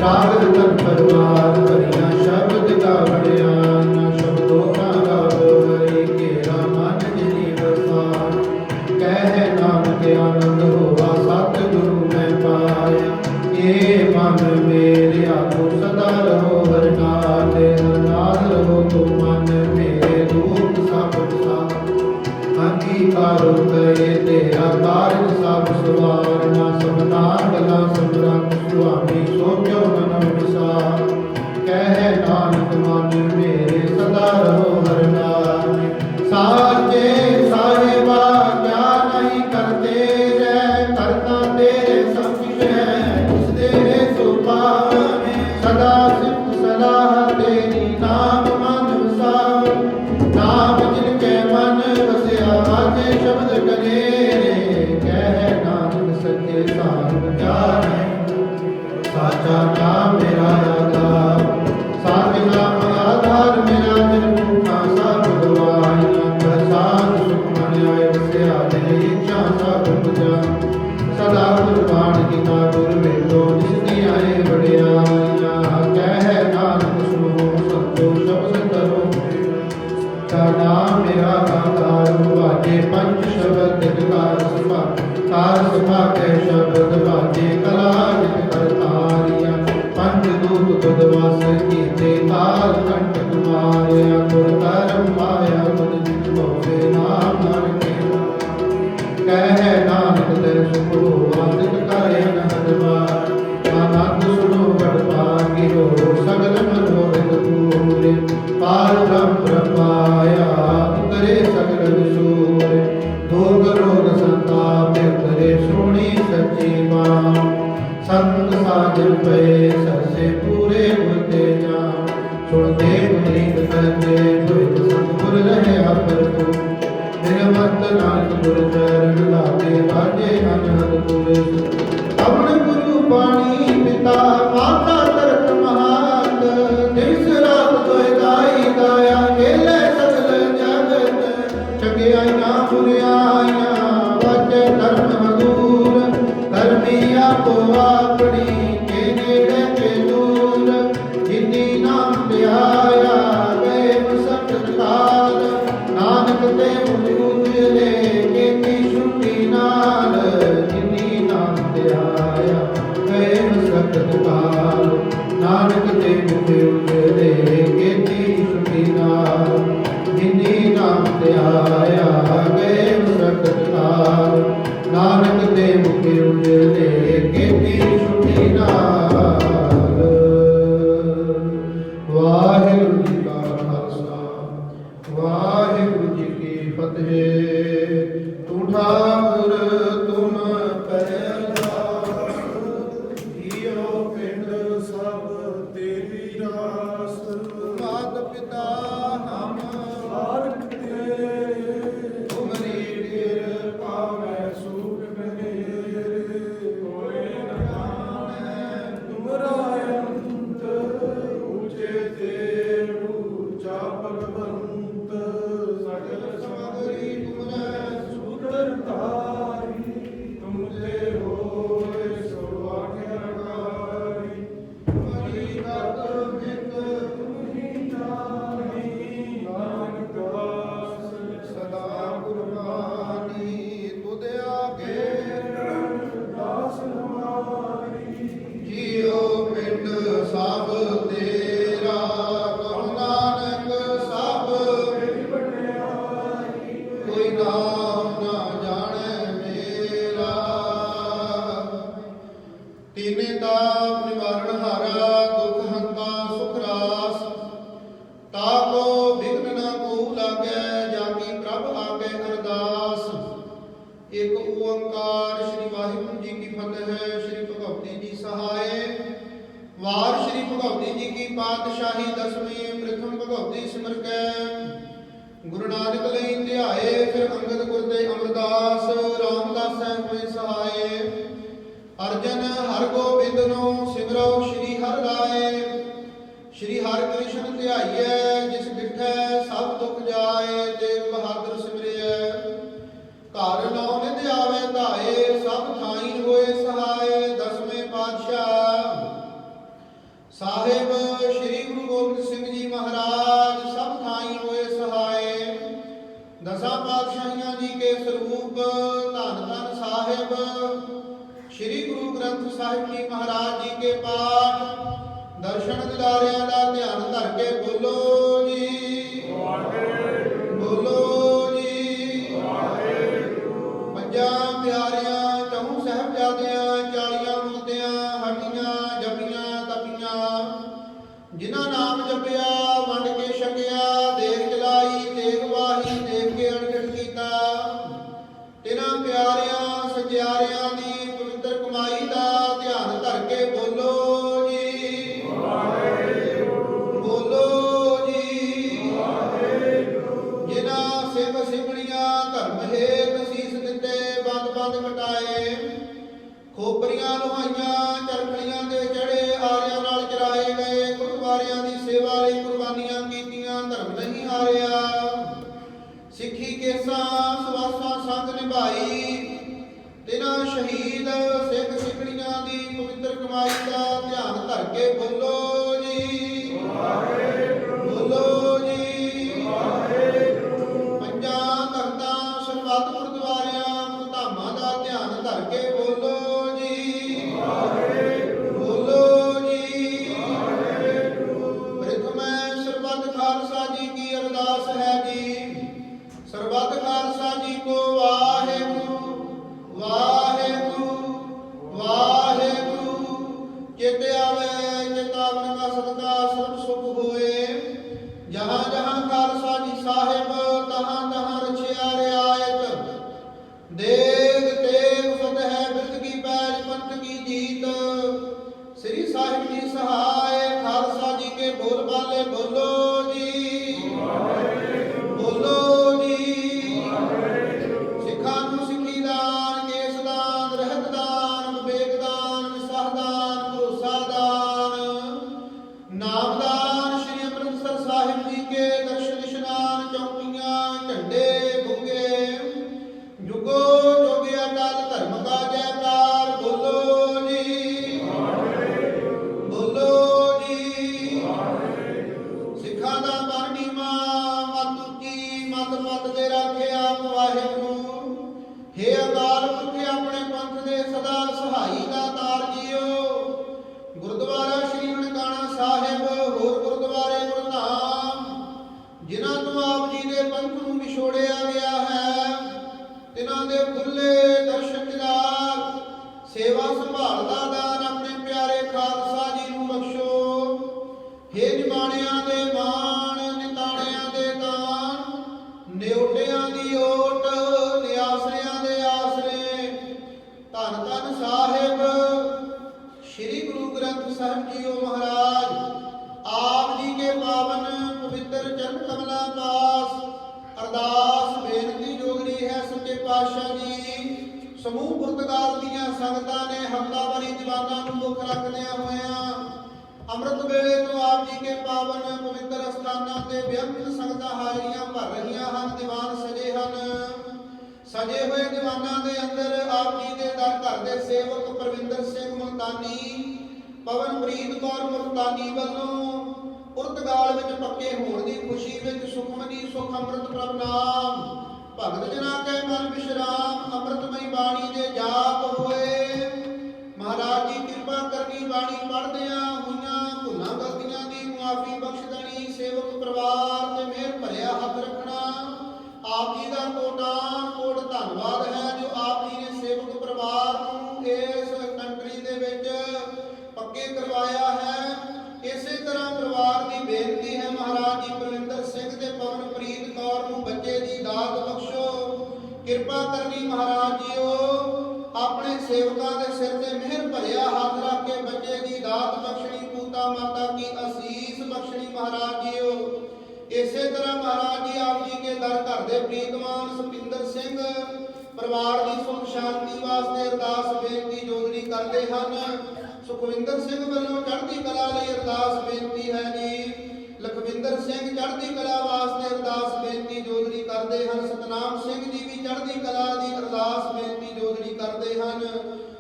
ਰਾਗ ਰਤਨ ਪਰਵਾਰ ਭਰੀਆਂ ਸ਼ਬਦ ਗਾਵਣਿਆ। ਸ਼ਬਦੋ ਕਾ ਗਾਵੋ ਹਰੀ ਕੇਰਾ ਮਨ ਜਿਨੀ ਵਸਾਨ। ਕਹਿ ਨਾਨਕ ਆਨੰਦ ਹੋਆ ਸਤਿਗੁਰੂ ਮੈਂ ਪਾਇਆ। ਇਹ ਮਨ ਮੇਰਿਆ ਤੂੰ ਸਦਾ ਰਹੋ ਹਰਿ ਨਾਲੇ। ਨਾਲ ਰਹੋ ਤੂੰ ਮਨ ਮੇਰੇ ਦੁਖ ਸਭ ਸਾਥ। ਅੰਗੀਕਾਰੋ ਕਰੇ ਤੇਰਾ ਕਾਰਜ ਸਭ ਸਵਾਰਨਾ। ਸਭਨਾ ਗਲਾ ਸਮਰੱਥ ਸੁਆਮੀ ਸੋਚੋ ਮਨ ਵਿਸਾਰ। ਕਹਿ ਨਾਨਕ ਮਨ ਮੇਰੇ ਸਦਾ ਰਹੋ ਹਰਿ ਨਾਲੇ। ਸਾਚੇ ਸਾਹਿਬਾ ਕਿਆ ਨਹੀਂ ਕਰਤੇ ਜੈ। ਕਰਤਾ ਤੇਰੇ ਸਭ ਕੁਛ ਹੈ ਉਸ ਦੇ ਸੁਭਾਵੇਂ। ਸਦਾ ਸਿਫਤ ਸਲਾਹ ਤੇਰੀ ਨਾਮ ਮਨ ਵਸਾਵ। ਨਾਮ ਜਿਨ ਕੇ ਮਨ ਵਸਿਆ ਵਾਜੇ ਸ਼ਬਦ ਕਰੇ। ਕਹਿ ਨਾਨਕ ਸੱਚੇ ਸਾਹਿਬ ਕਿਆ ਨਹੀਂ। ਸਾਚਾ ਨਾਮ ਮੇਰਾ ਆਧਾਰ। ਸਾਚ ਨਾਮ ਆਧਾਰ ਮੇਰਾ ਜਿਨ ਭੁਖਾ ਸਭ ਗਵਾਈਆਂ। ਪ੍ਰਸਾਦ ਸੁਖ ਮਨ ਆਏ ਵਸਿਆ ਦੇ ਇੱਛਾ ਸਭ ਪੁਜਾ। ਸਦਾ ਕੁਰਬਾਨ ਕੀਤਾ ਗੁਰ ਵੇਦੋ ਜਿਸ ਦੀ ਆਏ ਵਡਿਆਈਆਂ। ਕਹਿ ਨਾਨਕ ਸੁਣੋ ਸੰਤੋ ਸ਼ਬਦ ਕਰੋ। ਨਾਮ ਮੇਰਾ ਆਧਾਰ ਵਾਜੇ ਪੰਜ ਸ਼ਬਦ ਤਿਨ ਕਾਰ ਸਭਾ। ਕਾਰ ਸਭਾ ਕੇ ਸ਼ਬਦ ਵਾਜੇ ਕਲਾ ਜਿਤ ਕਰਤਾਰੀਆ। ਪੰਜ ਦੂਤ ਤੁਧ ਵਾਸ ਕੀਤੇ ਕਾਲ ਕੰਟਕ ਮਾਰਿਆ। ਗੁਰ ਕਰਮ ਪਾਇਆ ਤੁਧ ਜਿਤ ਭਉ ਨਾਮ ਨਾਨਕ। ਕਹਿ ਨਾਨਕ ਤੇ ਸੁਖ ਹੋਆ ਤਿਤ ਕਰੇ ਅਨਹਦ ਵਾਰ। ਆਨੰਦ ਸੁਣੋ ਬੜ ਭਾਗੀ ਹੋ ਸਗਲ ਮਨੋਰਥ ਪੂਰੇ। ਪਾਰ ਬ੍ਰਹਮ ਪ੍ਰਪਾਇਆ ਉਤਰੇ ਸਗਲ ਵਿਸੂਰੇ। ਦੁਖ ਰੋਗ ਸੰਤਾਪ ਉਤਰੇ ਸੋਣੀ ਸੱਚੀ ਬਾਣ। ਸੰਤ ਸਾਜਨ ਪਏ ਸਰਸੇ ਪੂਰੇ ਗੁਰਤੇ ਜਾਣ। ਸੁਣਦੇ ਪੁਨੀਤ ਕਰਦੇ ਹੋਏ ਸਤਿਗੁਰ ਰਹਿਆ ਪ੍ਰਭੂ। ਨਿਰਮਤ ਨਾਨਕ ਗੁਰ ਚਰਨ ਲਾਗੇ ਵਾਜੇ ਅਨਹਦ ਪੂਰੇ। ਅਵਣ ਗੁਰੂ ਪਾਣੀ ਪਿਤਾ ਮਾਤਾ ਤਰਕ ਮਹਾਤ। ਦਿਵਸ ਰਾਤ ਦੋਇ ਦਾਈ ਦਾਇਆ ਖੇਲੇ ਸਗਲ ਜਗਤ। ਚੰਗਿਆਈਆਂ ਬੁਰਿਆਈਆਂ ਵਾਜੇ ਧਰਮ ਹਦੂਰ। ਕਰਮੀ ਆਪੋ ਆਪਣੀ ਕੇ ਨੇੜੇ ਤੇ ਦੂਰ। ਜਿਨੀ ਨਾਮ ਧਿਆਇਆ ਗਏ ਮਸਕਤ ਕਾਲ। ਨਾਨਕ ਤੇ ਉਜਲੇ ਕੀਤੀ ਛੁੱਟੀ ਨਾਲ। ਜਿਨੀ ਨਾਮ ਧਿਆਇਆ ਗਏ ਮਸਕਤ ਕਾਲ। ਨਾਨਕ ਤੇ ਉਜਲੇ ਕੀਤੀ ਛੁੱਟੀ ਨਾਲ। ਜਿਨੀ ਨਾਮ ਧਿਆਇਆ ਗਏ ਮਸਕਤ ਕਾਲ। ਨਾਨਕ ਦੇ ਮੁਖ ਉਜਲੇ ਕੀਤੀ ਛੁੱਟੀ ਨਾਲ। ਵਾਹਿਗੁਰੂ ਜੀ ਕਾ ਖਾਲਸਾ ਵਾਹਿਗੁਰੂ ਜੀ ਕੀ ਫਤਿਹ। ਤੂੰ ਠਾਕੁਰ ਤੁਮ ਪੈਰਦਾਸ। ਜੀਉ ਪਿੰਡ ਸਭ ਤੇਰੀ ਰਾਸ। ਤੀਨੇ ਤਾਪ ਨਿਵਾਰਣ ਹਾਰਾ ਦੁਖ ਹੰਤਾ ਸੁਖ ਰਾਸ ਤਾਕੋ ਬਿਘਨ ਨ ਕੋ ਲਾਗੈ ਜਾ ਕੀ ਪ੍ਰਭ ਆਗੇ ਅਰਦਾਸ। ਇੱਕ ਓੰਕਾਰ ਸ੍ਰੀ ਵਾਹਿਗੁਰੂ ਜੀ ਕੀ ਫਤਿਹ। ਸ੍ਰੀ ਭਗਵਤੀ ਜੀ ਸਹਾਏ। ਵਾਰ ਸ੍ਰੀ ਭਗਵਤੀ ਜੀ ਕੀ ਪਾਤਸ਼ਾਹੀ ਦਸਵੀਂ ਪ੍ਰਥਮ ਭਗਵਤੀ ਸਿਮਰ ਕੈ ਗੁਰੂ ਨਾਨਕ ਲਈ ਧਿਆਏ ਫਿਰ ਅੰਗਦ ਗੁਰ ਦੇ ਅਮਰਦਾਸ ਰਾਮਦਾਸ ਹੋਏ ਸਹਾਏ। ਅਰਜਨ ਹਰ ਗੋਬਿੰਦ ਨੂੰ ਸਿਮਰੋ ਸ੍ਰੀ ਹਰਿ ਰਾਏ। ਸ੍ਰੀ ਹਰਿ ਕ੍ਰਿਸ਼ਨ ਧਿਆਈਐ ਜਿਸ ਡਿਠੈ ਸਭ ਦੁਖ ਜਾਏ ਤੇਗ ਬਹਾਦਰ ਸਿਮਰਿਐ। ਘਰ ਨੌ ਨਿਧ ਆਵੇ ਧਾਏ ਸਭ ਥਾਈਂ ਹੋਏ ਸਹਾਏ। ਦਸਵੇਂ ਪਾਤਸ਼ਾਹ ਸਾਹਿਬ ਸ੍ਰੀ ਗੁਰੂ ਗੋਬਿੰਦ ਸਿੰਘ ਜੀ ਮਹਾਰਾਜ ਸਭ ਥਾਈਂ ਹੋਏ ਸਹਾਏ। ਦਸਾਂ ਪਾਤਸ਼ਾਹੀਆਂ ਜੀ ਕੇ ਸਰੂਪ ਧੰਨ ਧੰਨ ਸਾਹਿਬ ਸ੍ਰੀ ਗੁਰੂ ਗ੍ਰੰਥ ਸਾਹਿਬ ਜੀ ਮਹਾਰਾਜ ਜੀ ਕੇ ਪਾਠ ਦਰਸ਼ਨ ਦਿਦਾਰਿਆਂ ਦਾ ਧਿਆਨ ਧਰ ਕੇ ਬੋਲੋ ਜੀ ਬੋਲੋ ਜੀ। ਪੰਜਾਂ ਪਿਆਰਿਆਂ ਚੌਂ ਸਾਹਿਬਜ਼ਾਦਿਆਂ 40 ਮੁਕਤਿਆਂ ਹਟੀਆਂ ਜਪੀਆਂ ਤਪੀਆਂ ਜਿਨ੍ਹਾਂ ਨਾਮ ਜਪਿਆ ਵੰਡ ਕੇ ਛਕਿਆ ਦੇਖ ਜਲਾਈ ਦੇਖ ਵਾਹੀ ਦੇਖ ਕੇ ਅਣਗਿਣਤ ਕੀਤਾ। ਤਿਨਾਂ ਪਿਆਰਿਆਂ ਸਚਿਆਰਿਆਂ ਦੀ ਪਵਿੱਤਰ ਕਮਾਈ ਦਾ ਧਿਆਨ ਧਰ ਕੇ ਬੋਲੋ ਜੀ ਬੋਲੋ ਜੀ। ਜਿਨ੍ਹਾਂ ਸਿੱਖ ਸਿਮਣੀਆਂ ਧਰਮ ਹੇਤ ਸੀਸ ਦਿੱਤੇ ਬੰਦ ਬੰਦ ਕਟਾਏ ਖੋਪਰੀਆਂ ਲੁਹਾਈਆਂ ਚਰਖੜੀਆਂ ਦੇ ਚੜੇ ਆਰਿਆਂ ਨਾਲ ਚਰਾਏ ਗਏ ਗੁਰਦੁਆਰਿਆਂ ਦੀ ਸੇਵਾ ਲਈ ਕੁਰਬਾਨੀਆਂ ਕੀਤੀਆਂ ਧਰਮ ਨਹੀਂ ਹਾਰਿਆ। ਸਿੱਖੀ ਕੇਸਾਂ ਸਵਾਸਾਂ ਸੰਗ ਨਿਭਾਈ ਤਿਨਾਂ ਸ਼ਹੀਦ ਸਿੱਖ ਸਿੱਖਣੀਆਂ ਦੀ ਪਵਿੱਤਰ ਕਮਾਈ ਦਾ ਧਿਆਨ ਧਰ ਕੇ ਬੋਲੋ ਜੀ ਬੋਲੋ ਜੀ। ਪੰਜਾਂ ਤਖਤਾਂ ਸਰਬੱਤ ਗੁਰਦੁਆਰਿਆਂ ਗੁਰਧਾਮਾਂ ਦਾ ਧਿਆਨ ਧਰ ਕੇ ਬੋਲੋ ਜੀ ਬੋਲੋ ਜੀ। ਪ੍ਰਥਮੈ ਸਰਬੱਤ ਖਾਲਸਾ ਜੀ ਕੀ ਅਰਦਾਸ ਹੈ ਜੀ। ਸਰਬੱਤ ਖਾਲਸਾ ਜੀ ਕੋ ਵਾਹਿਗੁਰੂ ਵਾਹਿਗੁਰੂ ਵਾਹਿਗੁਰੂ। ਚਿਤ ਆਵੇ ਚੇਤਾਵਨ ਕਾ ਸਦਕਾ ਸਭ ਸੁਖ ਹੋਏ। ਜਹਾਂ ਜਹਾਂ ਖਾਲਸਾ ਜੀ ਸਾਹਿਬ ਤਹਾਂ ਤਹਾਂ ਰਛਿਆ ਰਿਆਇਤ। ਦੇਗ ਤੇਗ ਫਤਿਹ ਬਿਰਦ ਕੀ ਪੈਜ ਪੰਥ ਕੀ ਜੀਤ। ਸ੍ਰੀ ਸਾਹਿਬ ਜੀ ਸਹਾਏ ਖਾਲਸਾ ਜੀ ਕੇ ਬੋਲ ਬਾਲੇ ਬੋਲੋ ਜੀ ਬੋਲੋ ਜੀ। ਸਿੱਖਾਂ ਨੂੰ ਸਿੱਖੀ ਦਾਨ ਕੇਸ ਦਾਨ ਰਹਿਤ ਦਾਨ ਵਿਵੇਕ ਦਾਨ ਵਿਸਾਹ ਦਾਨ ਭਰੋਸਾ ਦਾਨ ਨਾਮ ਦਾਨ। ਸ੍ਰੀ ਅੰਮ੍ਰਿਤਸਰ ਸਾਹਿਬ ਜੀ ਕੇ ਦਰਸ਼ਨ ਇਸ਼ਨਾਨ ਚੌਕੀਆਂ ਝੰਡੇ ਬੁੱਗੇ ਜੁਗੋ ਜੋਗੇ ਅਟਲ ਧਰਮ ਕਾ ਜੈਕਾਰ ਬੋਲੋ ਜੀ ਬੋਲੋ ਜੀ। ਸਿੱਖਾਂ ਦਾ ਬਾਣੀਮਾ ਮਤ ਉੱਚੀ ਮਤ ਪਤ ਦੇ ਰਾਖਿਆ ਵਾਹਿਗੁਰੂ। ਹੇ ਅਕਾਲ ਪੁਰਖ ਆਪਣੇ ਪੰਥ ਦੇ ਸਦਾ ਸਹਾਈ ਦਾ ਤਾਰ ਜੀਓ। ਗੁਰਦੁਆਰਾ ਸ੍ਰੀ ਨਨਕਾਣਾ ਸਾਹਿਬ ਹੋਰ ਗੁਰਦੁਆਰੇ ਗੁਰਧਾਮ ਜਿਨ੍ਹਾਂ ਤੋਂ ਆਪ ਜੀ ਦੇ ਪੰਥ ਨੂੰ ਵਿਛੋੜਿਆ ਗਿਆ ਹੈ ਤਿਨਾਂ ਦੇ ਖੁੱਲੇ ਦਰਸ਼ਨ ਦਿਦਾਰ ਸੇਵਾ ਸੰਭਾਲ ਦਾ ਦਾਨ ਆਪਣੇ ਪਿਆਰੇ ਖਾਲਸਾ ਜੀ ਨੂੰ ਬਖਸ਼ੋ। ਹੇ ਨਿਮਾਣਿਆਂ ਦੇ ਮਾਣ ਨਿਤਾਣਿਆਂ ਦੇ ਦਾਨ ਨਿਉਟਿਆਂ ਦੀ ਓਟ ਨਿਆਸਰਿਆਂ ਦੇ ਆਸਰੇ। ਧੰਨ ਧੰਨ ਸਾਹਿਬ ਸ੍ਰੀ ਗੁਰੂ ਗ੍ਰੰਥ ਸਾਹਿਬ ਜੀਓ ਮਹਾਰਾਜ ਆਪ ਜੀ ਕੇ ਪਾਵਨ ਪਵਿੱਤਰ ਚਰਨ ਕਮਲਾਂ ਪਾਸ ਅਰਦਾਸ ਬੇਨਤੀ ਜੋਗੜੀ ਹੈ ਸੱਚੇ ਪਾਤਸ਼ਾਹ ਜੀ। ਸਮੂਹ ਪੁਰਤਗਾਲ ਦੀਆਂ ਸੰਗਤਾਂ ਨੇ ਹਮਲਾਵਰੀ ਦੀਵਾਨਾਂ ਨੂੰ ਮੁੱਖ ਰੱਖਦਿਆਂ ਹੋਇਆਂ ਅੰਮ੍ਰਿਤ ਵੇਲੇ ਤੋਂ ਆਪ ਜੀ ਕੇ ਪਾਵਨ ਪਵਿੱਤਰ ਅਸਥਾਨਾਂ ਤੇ ਬੇਅੰਤ ਸੰਗਤਾਂ ਹਾਜ਼ਰੀਆਂ ਭਰ ਰਹੀਆਂ ਹਨ। ਦੀਵਾਨ ਸਜੇ ਹਨ। ਸਜੇ ਹੋਏ ਦੀਵਾਨਾਂ ਦੇ ਅੰਦਰ ਆਪ ਜੀ ਦੇ ਦਰ ਘਰ ਦੇ ਸੇਵਕ ਪਰਵਿੰਦਰ ਸਿੰਘ ਮੁਲਤਾਨੀ ਪਵਨਪ੍ਰੀਤ ਕੌਰ ਮੁਲਤਾਨੀ ਵੱਲੋਂ ਪੁਰਤਗਾਲ ਵਿੱਚ ਪੱਕੇ ਹੋਣ ਦੀ ਖੁਸ਼ੀ ਵਿੱਚ ਸੁਖਮਨੀ ਸੁਖ ਅੰਮ੍ਰਿਤ ਪ੍ਰਭ ਨਾਮ ਭਗਤ ਜਨਾਂ ਕੇ ਮਨ ਵਿਸ਼ਰਾਮ ਅੰਮ੍ਰਿਤਮਈ ਬਾਣੀ ਦੇ ਜਾਪ ਹੋਏ। ਮਹਾਰਾਜ ਜੀ ਕਿਰਪਾ ਕਰਨੀ ਬਾਣੀ ਪੜ੍ਹਦਿਆਂ ਹੋਈਆਂ ਭੁੱਲਾਂ ਗਲਤੀਆਂ ਦੀ ਮੁਆਫੀ ਬਖਸ਼ ਦੇਣੀ। ਸੇਵਕ ਪਰਿਵਾਰ ਤੇ ਮਿਹਰ ਭਰਿਆ ਹੱਥ ਰੱਖਣਾ। ਆਪ ਜੀ ਦਾ ਕੋਟਾਨ ਕੋਟ ਧੰਨਵਾਦ ਹੈ ਜੋ ਆਪ ਜੀ ਨੇ ਸੇਵਕ ਪਰਿਵਾਰ ਨੂੰ ਇਸ ਕੰਟਰੀ ਦੇ ਵਿੱਚ ਇਸੇ ਤਰ੍ਹਾਂ ਮਹਾਰਾਜ ਜੀ ਆਪ ਜੀ ਕੇ ਦਰ ਘਰ ਦੇ ਪ੍ਰੀਤਮਾਨ ਸੁਪਿੰਦਰ ਸਿੰਘ ਪਰਿਵਾਰ ਦੀ ਸੁਖ ਸ਼ਾਂਤੀ ਵਾਸਤੇ ਅਰਦਾਸ ਬੇਨਤੀ ਜੋਦੜੀ ਕਰਦੇ ਹਨ। ਸੁਖਵਿੰਦਰ ਸਿੰਘ ਵੱਲੋਂ ਚੜ੍ਹਦੀ ਕਲਾ ਲਈ ਅਰਦਾਸ ਬੇਨਤੀ ਹੈ ਜੀ। ਲਖਵਿੰਦਰ ਸਿੰਘ ਚੜ੍ਹਦੀ ਕਲਾ ਵਾਸਤੇ ਅਰਦਾਸ ਬੇਨਤੀ ਜੋਦੜੀ ਕਰਦੇ ਹਨ। ਸਤਨਾਮ ਸਿੰਘ ਜੀ ਵੀ ਚੜ੍ਹਦੀ ਕਲਾ ਦੀ ਅਰਦਾਸ ਬੇਨਤੀ ਜੋਦੜੀ ਕਰਦੇ ਹਨ।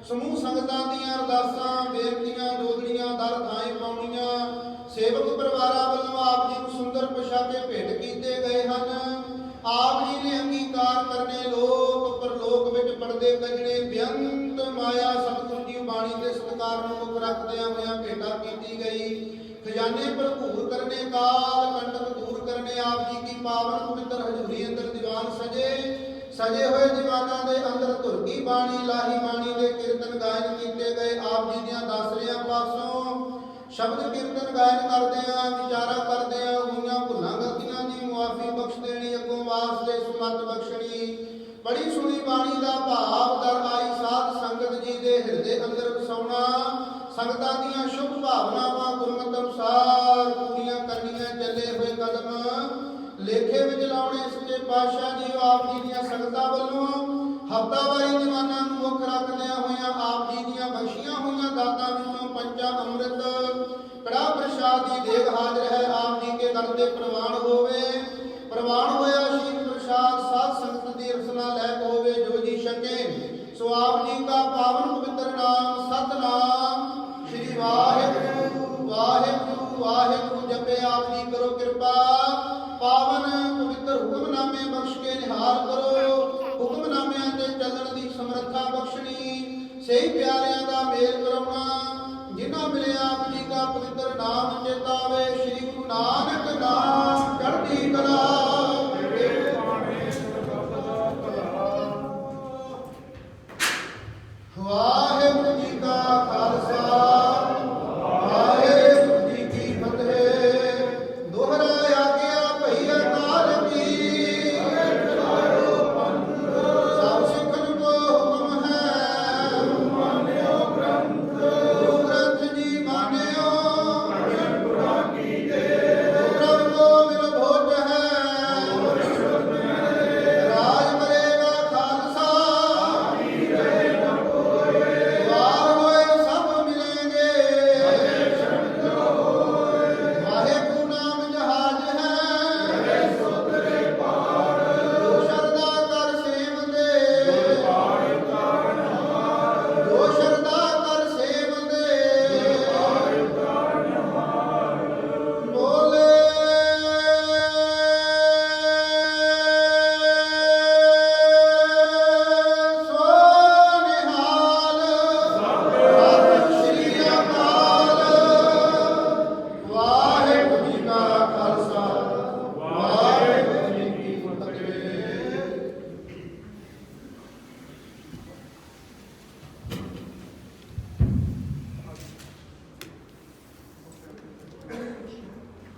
ਸਮੂਹ ਸੰਗਤਾਂ ਦੀਆਂ ਅਰਦਾਸਾਂ ਬੇਨਤੀਆਂ ਜੋਦੜੀਆਂ ਦਰ ਥਾਂ ਪਾਉਣੀਆਂ। ਸੇਵਕ ਪਰਿਵਾਰਾਂ ਵੱਲੋਂ ਆਪ ਜੀ ਨੂੰ ਸੁੰਦਰ ਪੁਸ਼ਾਕੇ ਭੇਟ ਕੀਤੇ ਗਏ ਹਨ। ਆਪ ਜੀ ਨੇ ਅੰਗੀਕਾਰ ਕਰਨੇ ਲੋਕ ਪਰਲੋਕ ਵਿੱਚ ਪੜਦੇ ਕੱਜਣੇ ਬੇਅੰਤ ਮਾਇਆ ਸਤਿਗੁਰੂ ਜੀ ਬਾਣੀ ਦੇ ਸਤਿਕਾਰ ਨੂੰ ਮੁੱਖ ਰੱਖਦਿਆਂ ਹੋਇਆਂ ਭੇਟਾ ਕੀਤੀ ਗਈ। ਖਜ਼ਾਨੇ ਭਰਪੂਰ ਕਰਨੇ ਕਾਲ ਕੰਟਕ ਦੂਰ ਕਰਨੇ ਆਪ ਜੀ ਕੀ ਪਾਵਨ ਪਵਿੱਤਰ ਹਜ਼ੂਰੀ ਅੰਦਰ ਦੀਵਾਨ ਸਜੇ ਹੋਏ ਦੀਵਾਨਾਂ ਦੇ ਅੰਦਰ ਧੁਰ ਕੀ ਬਾਣੀ ਲਾਹੀ ਬਾਣੀ ਦੇ ਕੀਰਤਨ ਗਾਇਨ ਕੀਤੇ ਗਏ। ਆਪ ਜੀ ਦੀਆਂ ਦਾਸਰਿਆਂ ਪਾਸੋਂ ਸ਼ਬਦ ਕੀਰਤਨ ਗਾਇਨ ਕਰਦਿਆਂ ਵਿਚਾਰਾ ਕਰਦਿਆਂ ਹੋਈਆਂ ਭੁੱਲਾਂ ਗਲਤੀਆਂ ਦੀ ਮੁਆਫੀ ਬਖਸ਼ ਦੇਣੀ ਅੱਗੋਂ ਵਾਸਤੇ ਸੁਮਤ ਬਖਸ਼ਣੀ। ਬੜੀ ਸੁਣੀ ਬਾਣੀ ਦਾ ਭਾਵ ਦਰ ਆਈ ਸਾਧ ਸੰਗਤ ਜੀ ਦੇ ਹਿਰਦੇ ਅੰਦਰ ਵਸਾਉਣਾ। ਸੰਗਤਾਂ ਦੀਆਂ ਸ਼ੁਭ ਭਾਵਨਾਵਾਂ ਗੁਰਮਤਿ ਅਨੁਸਾਰ ਪੂਰੀਆਂ ਕਰਨੀਆਂ। ਚੱਲੇ ਹੋਏ ਕਦਮ ਲੇਖੇ ਵਿੱਚ ਲਾਉਣੇ। ਸੱਚੇ ਪਾਤਸ਼ਾਹ ਜੀ ਆਪ ਜੀ ਦੀਆਂ ਸੰਗਤਾਂ ਵੱਲੋਂ ਹਫ਼ਤਾਵਾਰੀ ਦੀਵਾਨਾਂ ਨੂੰ ਮੁੱਖ ਰੱਖਦਿਆਂ ਹੋਇਆਂ ਆਪ ਜੀ ਦੀਆਂ ਬਖਸ਼ੀਆਂ ਹੋਈਆਂ ਦਾਤਾਂ ਵਿੱਚੋਂ ਪੰਚਾ ਅੰਮ੍ਰਿਤ ਕੜਾਹ ਪ੍ਰਸ਼ਾਦ ਦੀ ਦੇਗ ਹਾਜ਼ਰ ਹੈ। ਆਪ ਜੀ ਕੇ ਦਰ ਤੇ ਪ੍ਰਵਾਨ ਹੋਵੇ। ਪ੍ਰਵਾਨ ਹੋਇਆ ਸ਼ੀਰ ਪ੍ਰਸ਼ਾਦ ਸਾਧ ਸੰਗਤ ਦੀ ਰਸਨਾ ਲੈਕ ਹੋਵੇ ਜੋ ਜੀ ਛਕੇ। ਸੋ ਆਪ ਜੀ ਦਾ ਪਾਵਨ ਪਵਿੱਤਰ ਨਾਮ ਸਤਨਾਮ ਸ੍ਰੀ ਵਾਹਿਗੁਰੂ ਵਾਹਿਗੁਰੂ ਵਾਹਿਗੁਰੂ ਜਪੇ। ਆਪ ਜੀ ਕਰੋ ਕਿਰਪਾ ਪਾਵਨ ਪਵਿੱਤਰ ਹੁਕਮਨਾਮੇ ਬਖਸ਼ ਕੇ ਨਿਹਾਲ ਕਰੋ। ਹੁਕਮਨਾਮਿਆਂ ਤੇ ਚੱਲਣ ਦੀ ਸਮਰੱਥਾ ਬਖਸ਼ਣੀ। ਸਹੀ ਪਿਆਰਿਆਂ ਦਾ ਮੇਲ ਕਰਾਉਣਾ ਜਿਨ੍ਹਾਂ ਮਿਲੇ ਆਪ ਜੀ ਦਾ ਪਵਿੱਤਰ ਨਾਮ ਚੇਤਾ ਆਵੇ। ਸ੍ਰੀ ਗੁਰੂ ਨਾਨਕ ਨਾਮ ਚੜ੍ਹਦੀ ਕਲਾ।